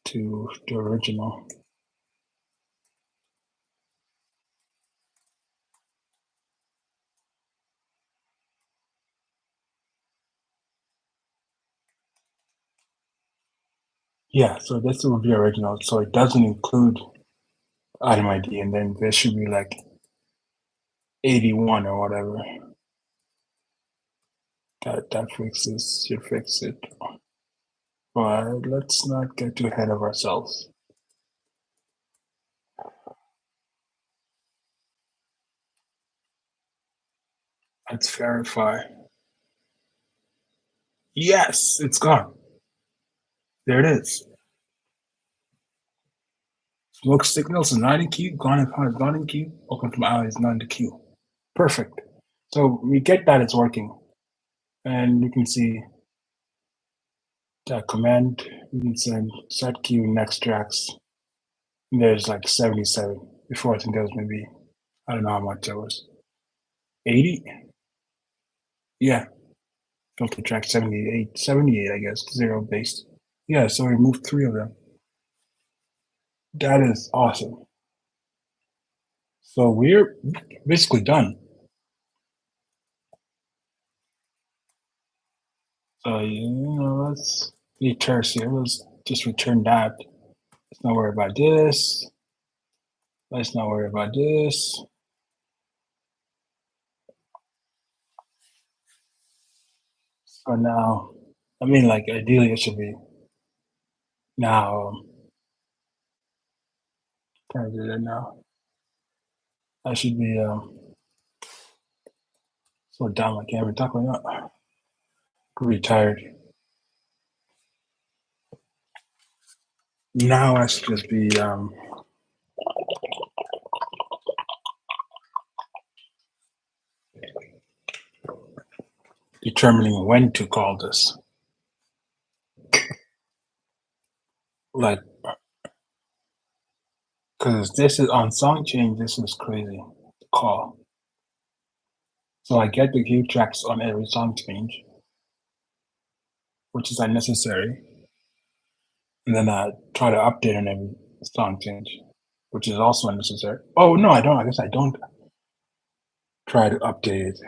the original. Yeah, so this will be original. So it doesn't include item ID, and then there should be like 81 or whatever. That fixes should fix it. But let's not get too ahead of ourselves. Let's verify. Yes, it's gone. There it is. Smoke signals is not in queue. Gone and found is not in queue. Open from alley is not in the queue. Perfect. So we get that it's working. And you can see that command. You can send set queue next tracks. There's like 77. Before I think there was maybe, I don't know how much that was. 80? Yeah. Filter track 78. 78, I guess. Zero based. Yeah, so we removed three of them. That is awesome. So we're basically done. So let's be terse here. Let's just return that. Let's not worry about this. Let's not worry about this. So now, I mean, like ideally it should be now. Can I do that now? I should be so down. I can't even talk right now. Pretty tired. Now I should just be determining when to call this. Like, because this is on song change. This is crazy. Call. So I get the cue tracks on every song change, which is unnecessary. And then I try to update on every song change, which is also unnecessary. Oh no, I don't. I guess I don't try to update it.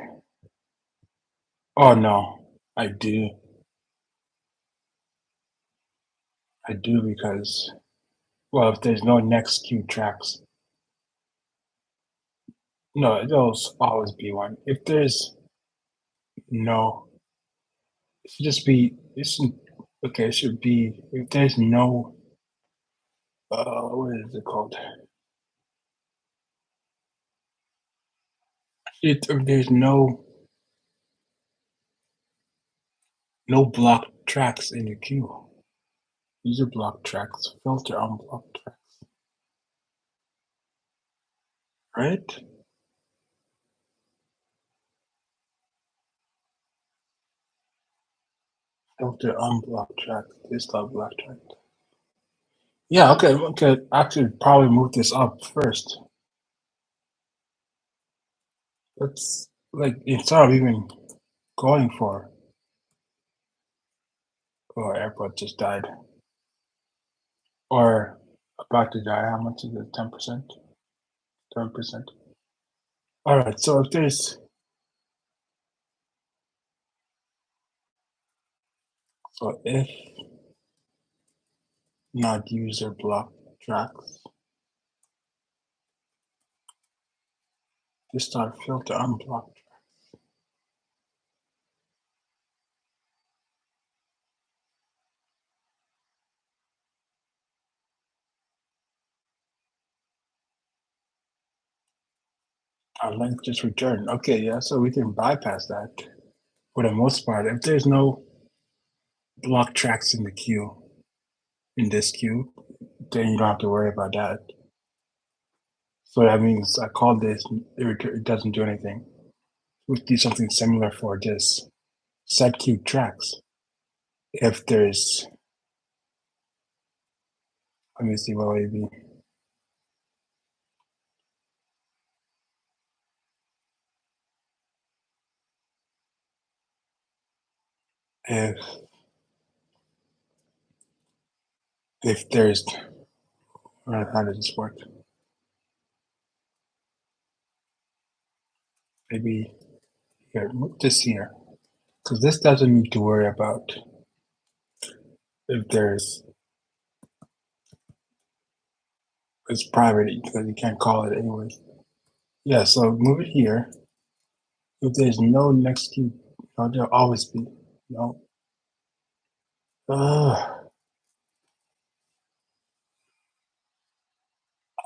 Oh no, I do. I do because well, if there's no next queue tracks, no, there'll always be one. If there's no, it should just be. It should okay. It should be if there's no. What is it called? If there's no blocked tracks in the queue. These are blocked tracks. Filter on blocked tracks. right? Filter unblock track. This block track. Yeah, okay, okay. I should probably move this up first. Let's like instead of even going for. Oh, AirPod just died. Or about to die. How much is it? 10%? 7%? All right. So if there's so if not user block tracks, just start filter unblock. Our link just returned. Okay, yeah. So we can bypass that for the most part. If there's no block tracks in the queue, in this queue, then you don't have to worry about that. So that means I called this, it doesn't do anything. We do something similar for this set queue tracks. If there's, let me see what would it be. If there's, how does this work? Maybe here, move this here, because this doesn't need to worry about if there's, it's private because you can't call it anyways. Yeah, so move it here. If there's no next queue, there'll always be no. I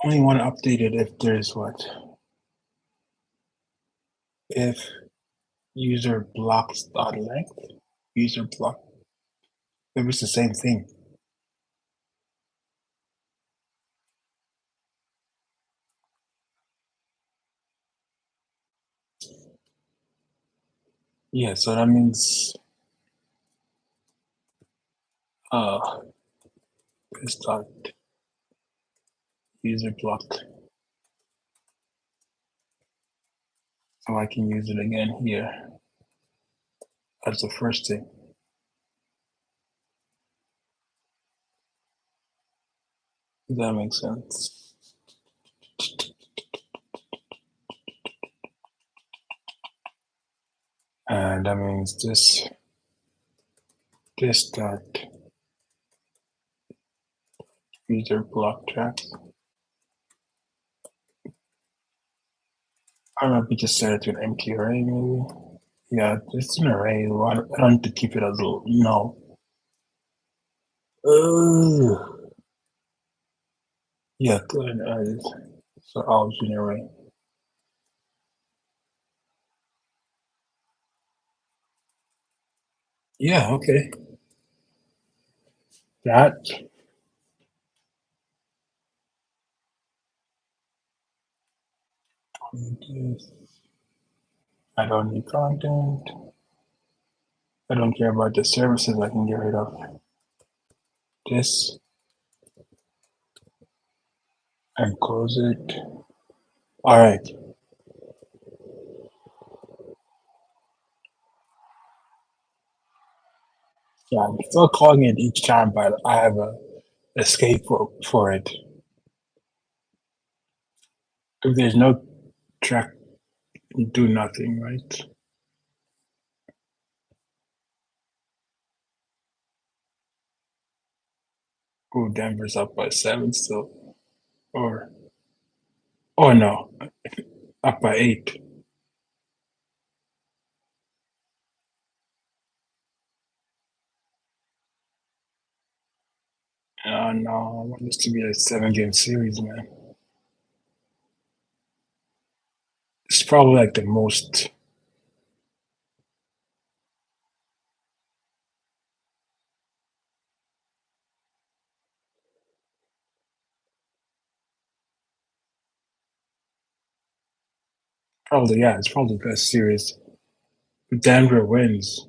only want to update it if there's what? If user blocks dot length, user block. Maybe it's the same thing. Yeah, so that means it's dot user block. So I can use it again here. That's the first thing. Does that make sense? And that means this dot user block tracks. I don't know if we just set it to an empty array, maybe. Yeah, it's an array. I don't need to keep it as a no. Yeah, good. So I'll generate. Yeah, okay. That I don't need content. I don't care about the services. I can get rid of this and close it. All right. Yeah, I'm still calling it each time, but I have a escape for it. If there's no track, do nothing, right? Oh, Denver's up by 7 still, or oh no, up by 8. No, I want this to be a 7-game series, man. It's probably like the most. Probably, yeah, it's probably the best series. Denver wins.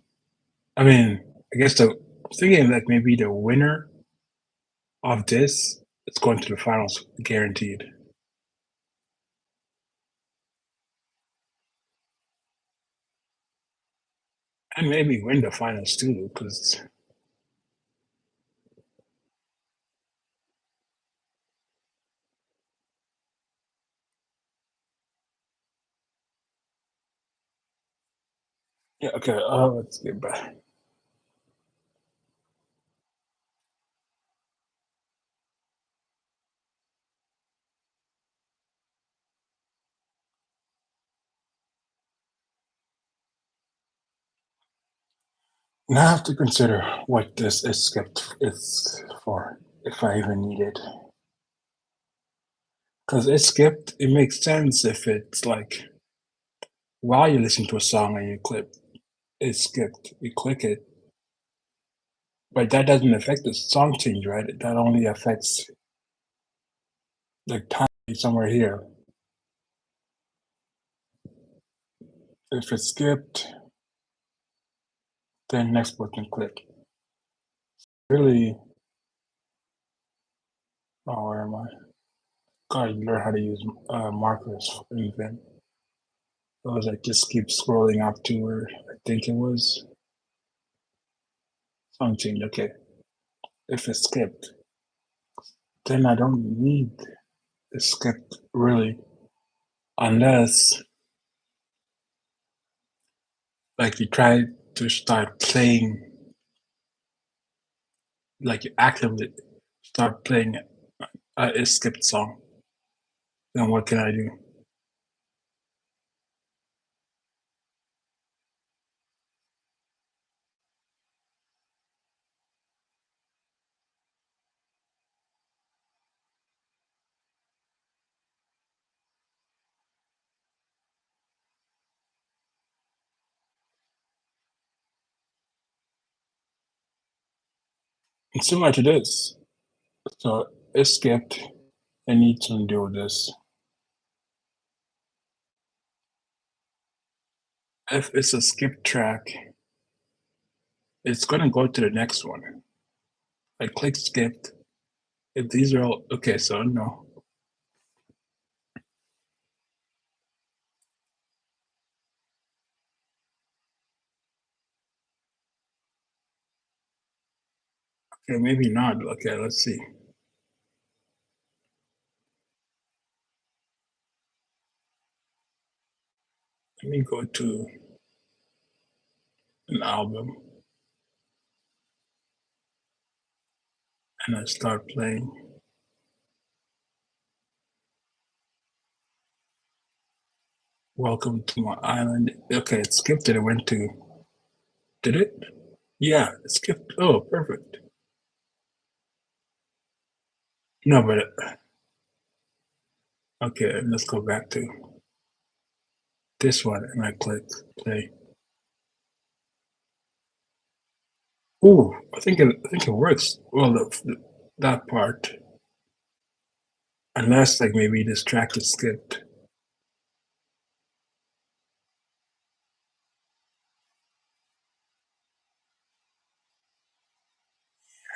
I mean, I guess the thinking like maybe the winner of this is going to the finals guaranteed, and maybe win the finals too. Because yeah, okay. Let's get back. Now I have to consider what this is skipped is for, if I even need it. Because it's skipped, it makes sense if it's like while you listen to a song and you click it's skipped, you click it, but that doesn't affect the song change, right? That only affects the time somewhere here. If it's skipped, then next button click. Really, oh, where am I? Gotta learn how to use markers in Vim. Those I just keep scrolling up to where I think it was song change. Okay, if it's skipped, then I don't need the skipped really, unless like you try to start playing, like you actively start playing a skipped song. Then what can I do? And so much it is. So it's skipped. I need to undo this. If it's a skip track, it's gonna go to the next one. I click skipped. If these are all okay, so no. Okay, maybe not. Okay, let's see. Let me go to an album and I start playing Welcome to My Island. Okay, it skipped it. It went to, did it? Yeah, it skipped. Oh, perfect. No, but okay, let's go back to this one and I click play. Ooh, I think it works. Well, that part, unless like maybe this track is skipped.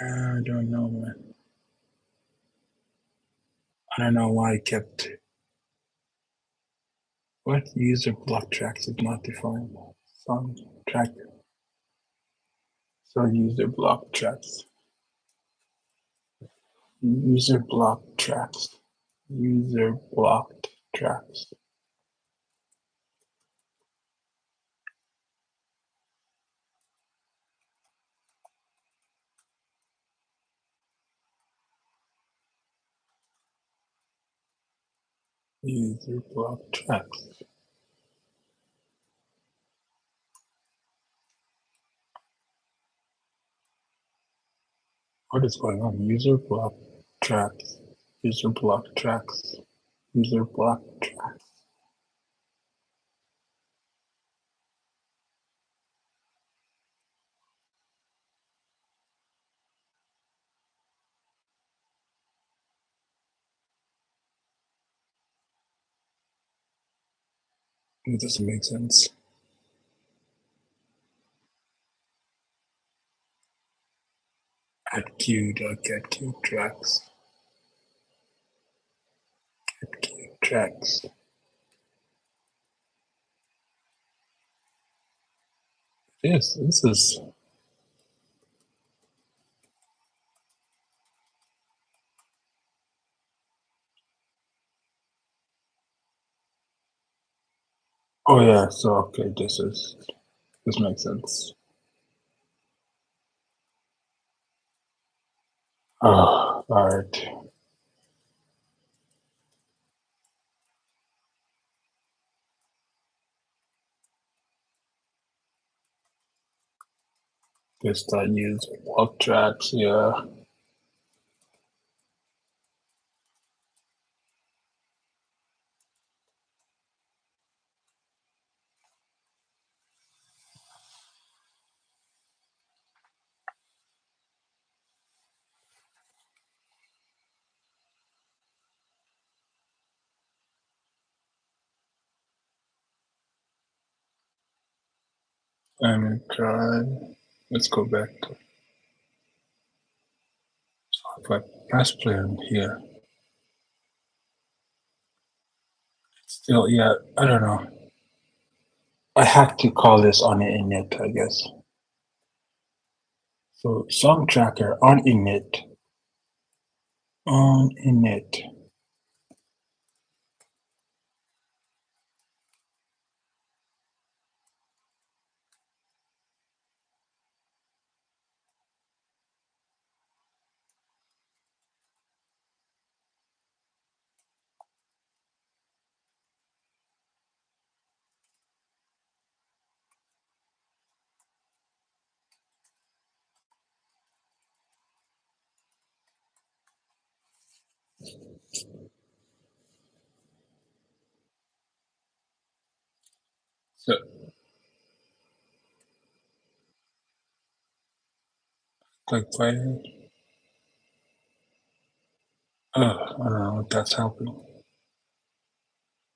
I don't know, man. I don't know why I kept what user block tracks is not defined. Song track. So user block tracks. User block tracks. User blocked tracks. User block tracks. What is going on? User block tracks. User block tracks. User block tracks. It doesn't make sense. Add queue dot get queue tracks. Get queue tracks. This is. Oh yeah. So okay, this makes sense. Oh, all right. This start use walk tracks. Yeah. And try. Let's go back to. So if I press play on here, still, yeah. I don't know. I have to call this on the init, I guess. So song tracker on init. On init. So click play. I don't know if that's helping.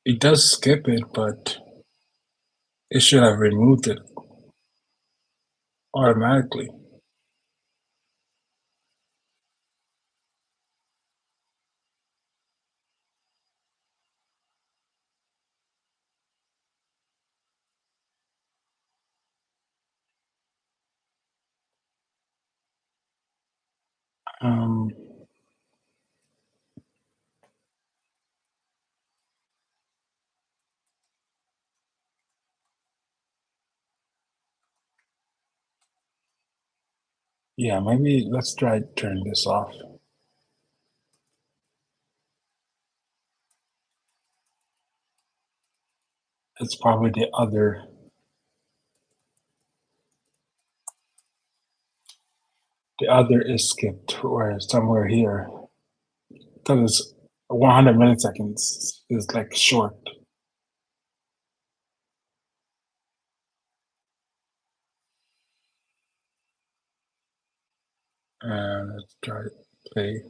It does skip it, but it should have removed it automatically. Um, yeah, maybe let's try turn this off. It's probably the other. The other is skipped, or somewhere here, because it's 100 milliseconds is like short. And let's try play.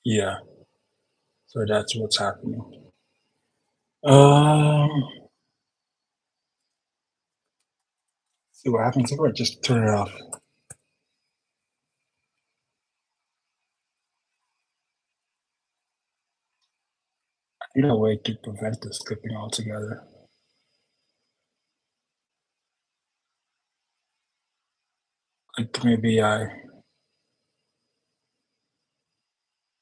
Yeah, so that's what's happening. Um, see what happens if I just turn it off. I need a way to prevent the skipping altogether. Like maybe I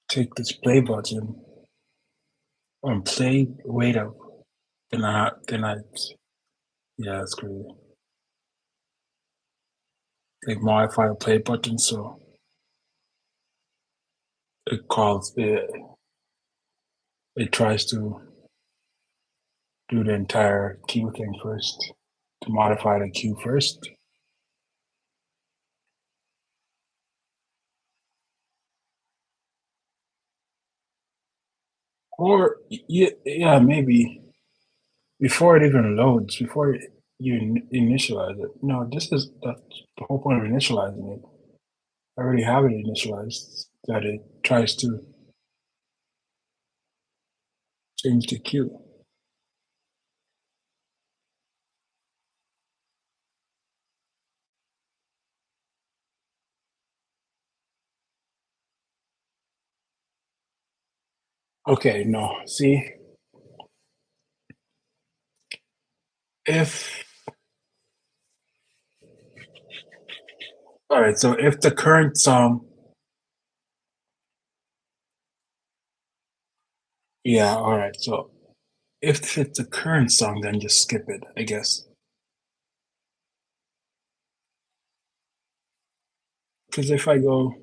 take this play button and play, wait up, then I, yeah, it's crazy. Like modify the play button so it tries to do the entire queue thing first, to modify the queue first. Or yeah, maybe before it even loads, before you initialize it. No, that's the whole point of initializing it. I already have it initialized that it tries to. Change the queue. Okay, no. See, if all right, so if the current song, yeah, all right. So if it's a current song, then just skip it, I guess. Because if I go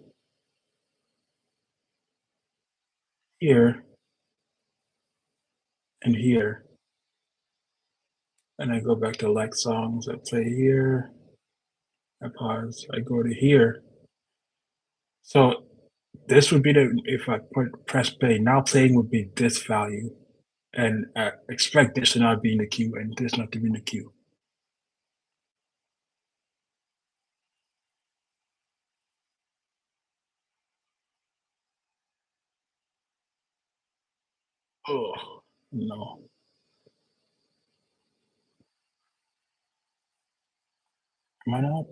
here and here, and I go back to like songs, I play here, I pause, I go to here. So this would be the if I press play, now playing would be this value, and expect this to not be in the queue and this not to be in the queue. Oh no, am I not?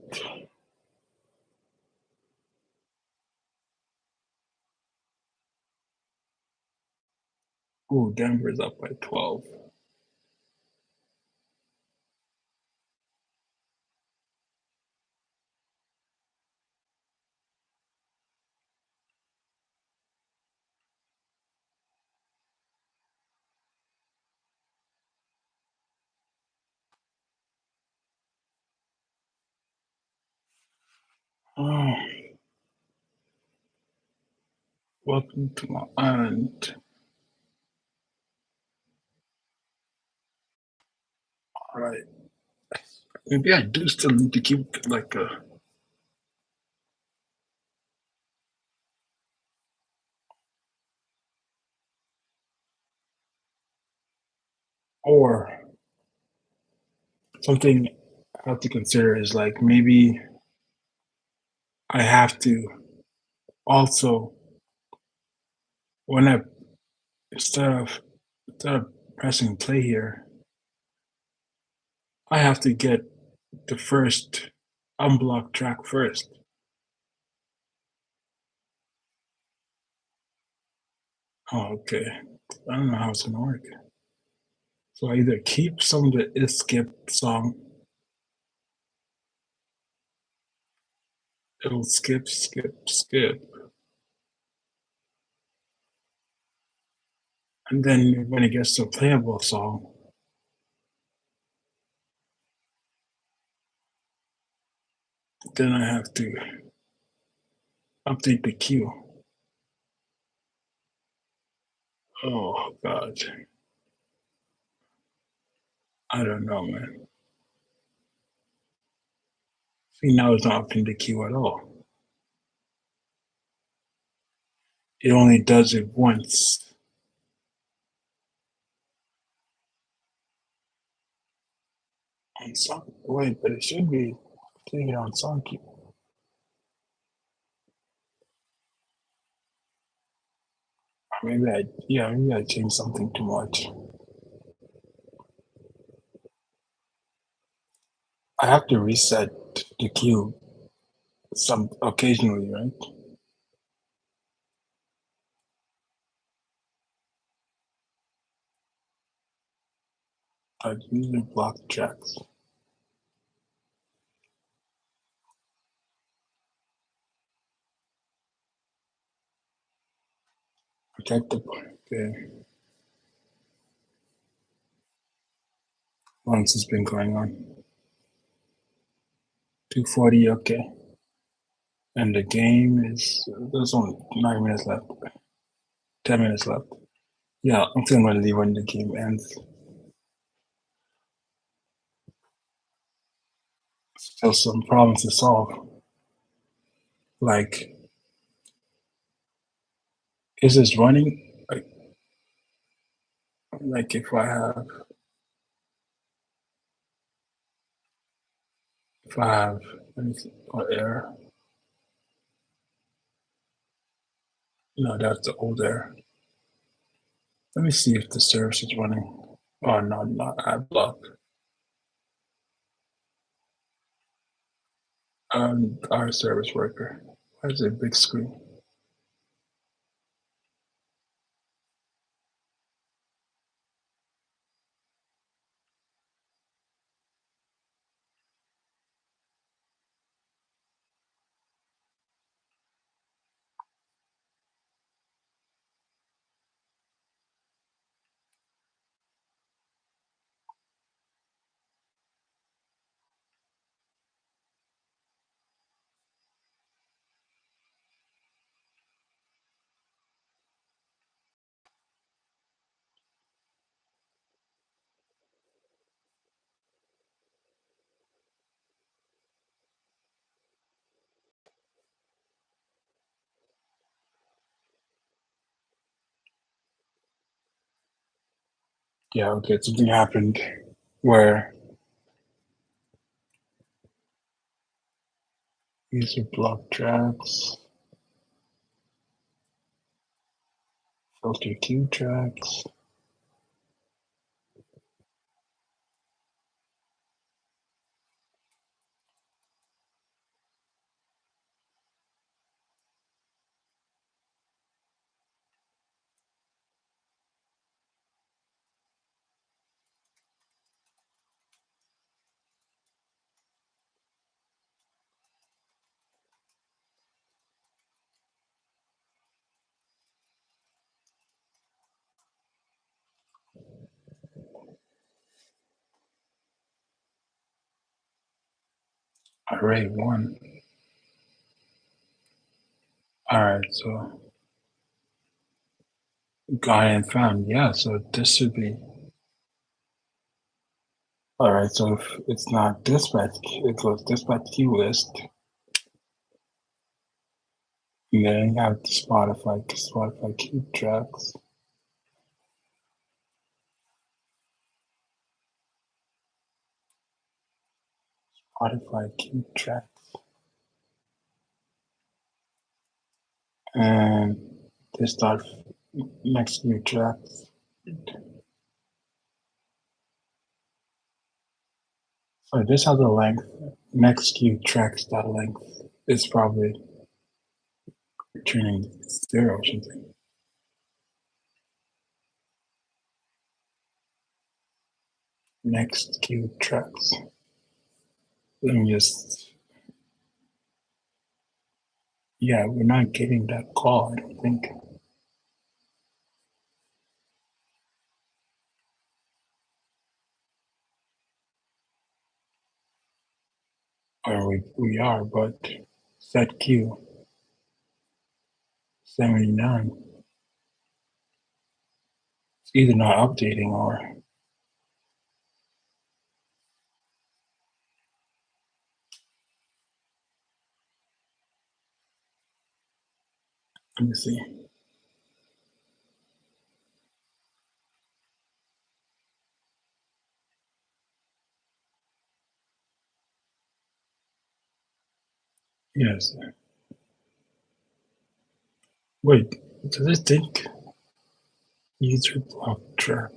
Ooh, Denver's up by 12. Oh, welcome to my island. All right, maybe I do still need to keep like a or something I have to consider is like maybe I have to also when I instead of instead of pressing play here, I have to get the first unblocked track first. Oh, okay. I don't know how it's gonna work. So I either keep some of the is skip song, it'll skip, skip, skip, and then when it gets to a playable song, then I have to update the queue. Oh god, I don't know, man. See, now it's not updating the queue at all. It only does it once on song. Wait, but it should be doing it on song queue. Maybe I changed something too much. I have to reset the queue some occasionally, right? I usually block tracks. Protect the okay. Once it's been going on. 240, okay. And the game is there's only 9 minutes left. 10 minutes left. Yeah, I'm still gonna leave when the game ends. Still some problems to solve. Like, is this running? Like if I have anything or error. No, that's the old error. Let me see if the service is running. Oh no, not ad block. Our service worker. Why is it a big screen? Yeah, okay, something happened where user block tracks, filter queue tracks. Array one. Alright, so got it and found. Yeah, so this should be. Alright, so if it's not dispatch, it goes dispatch queue list. And then you have the Spotify queue tracks. Spotify queue tracks. And this dot next queue tracks. So this has a length. Next queue tracks dot length is probably returning 0 or something. Next queue tracks. Let me just. Yeah, we're not getting that call, I don't think. Or we are, but set queue 79. It's either not updating or. Let me see. Yes. Wait, does it think user block track?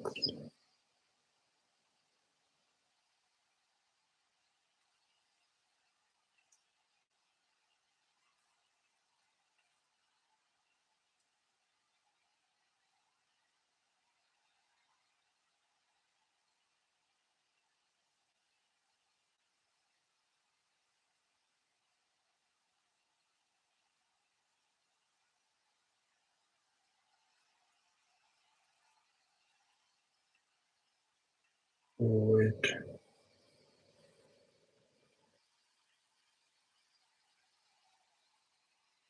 Wait.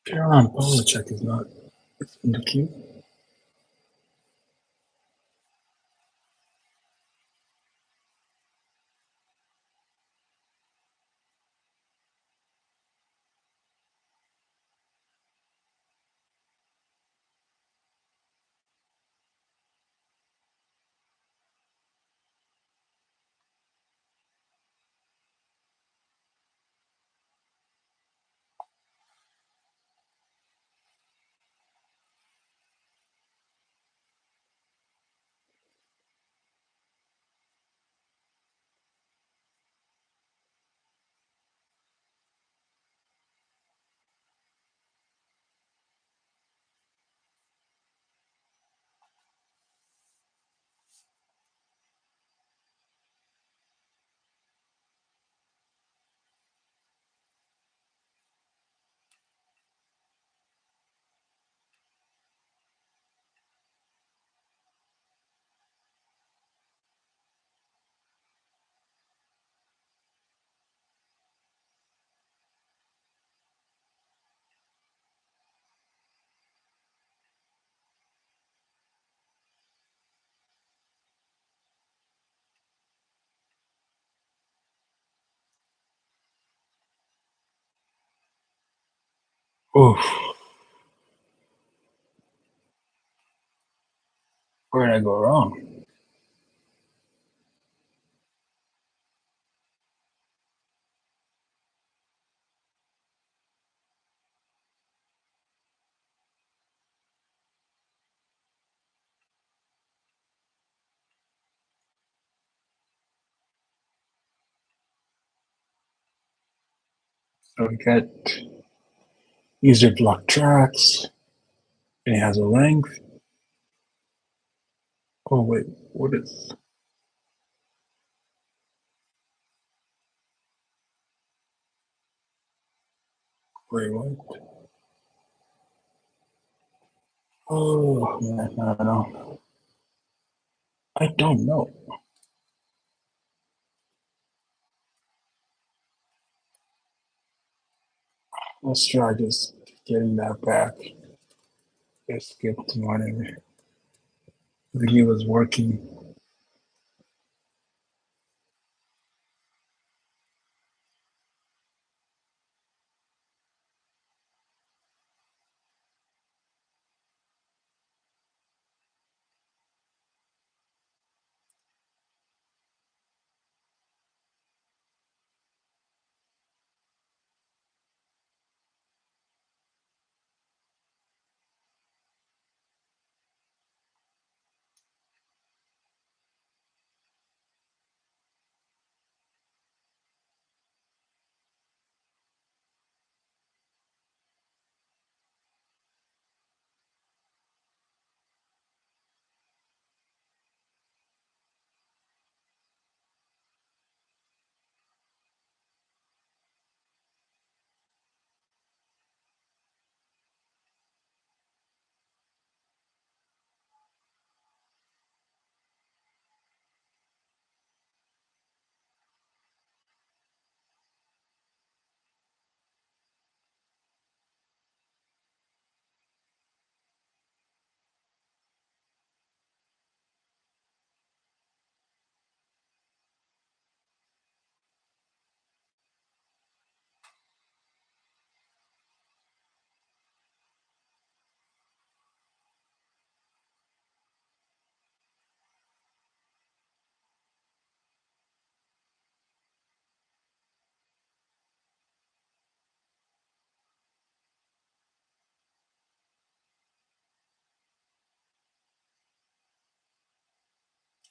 Caroline Polachek is not in the queue. Oof. Where did I go wrong? So we got user block tracks, and it has a length. Oh wait, what is? Wait, what? Oh man, I don't know. I don't know. Let's try just getting that back. It skipped whatever. I think it was working.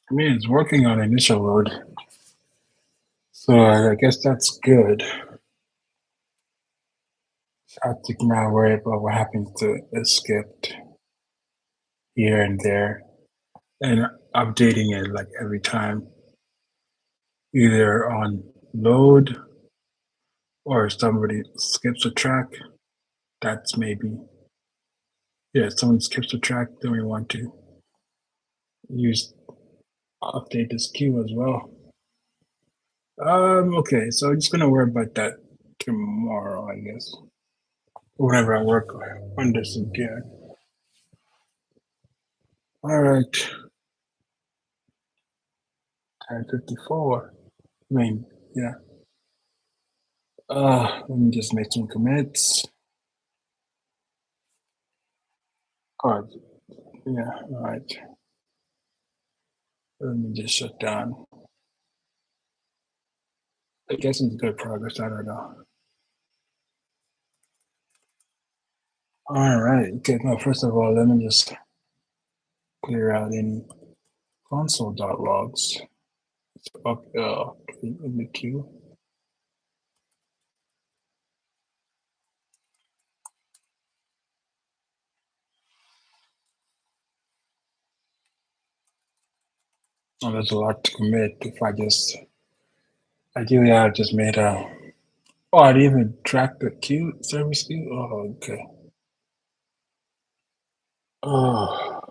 I mean, it's working on initial load, so I guess that's good. I have to now worry about what happens to it skipped here and there, and updating it like every time, either on load or if somebody skips a track. That's maybe, yeah, if someone skips a track, then we want to use update this queue as well. Okay, so I'm just gonna worry about that tomorrow, I guess. Whenever I work on this again. All right, 10:54. I mean, yeah. Let me just make some commits. Oh, yeah, all right. Let me just shut down. I guess it's good progress. I don't know. All right. Okay. No, first of all, let me just clear out any console.logs up in the queue. Oh, there's a lot to commit. If I just ideally, I just made a. Oh, I didn't even track the queue service queue. Oh, okay. Oh,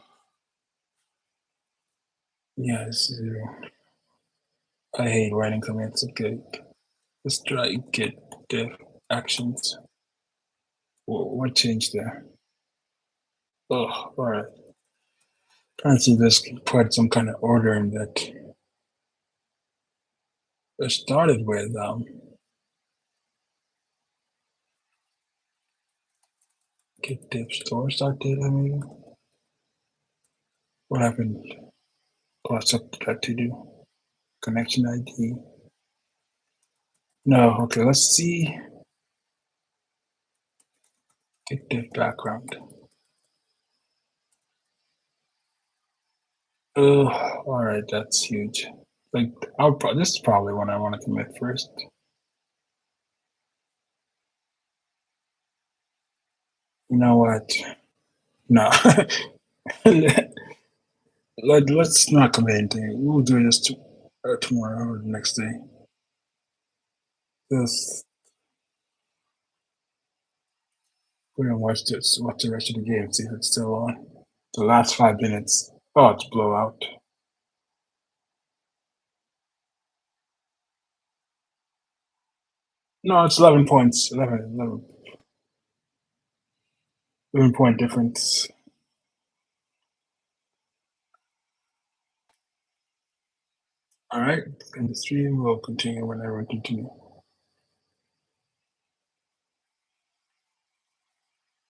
yeah, it's 0. I hate writing commits. Okay, let's try git dev actions. What changed there? Oh, all right. Trying to see if this can put some kind of order in that. It started with Get div store start data maybe? What happened? Oh, it's up to that to do. Connection ID. No, okay, let's see. Get div background. Oh, all right, that's huge. Like, this is probably one I want to commit first. You know what? No. Let's not commit anything. We'll do this tomorrow or the next day. This, we're gonna watch the rest of the game, see if it's still on. The last 5 minutes. Oh, it's blowout. No, it's 11 points. 11 point difference. All right, in the stream, we'll continue whenever we continue.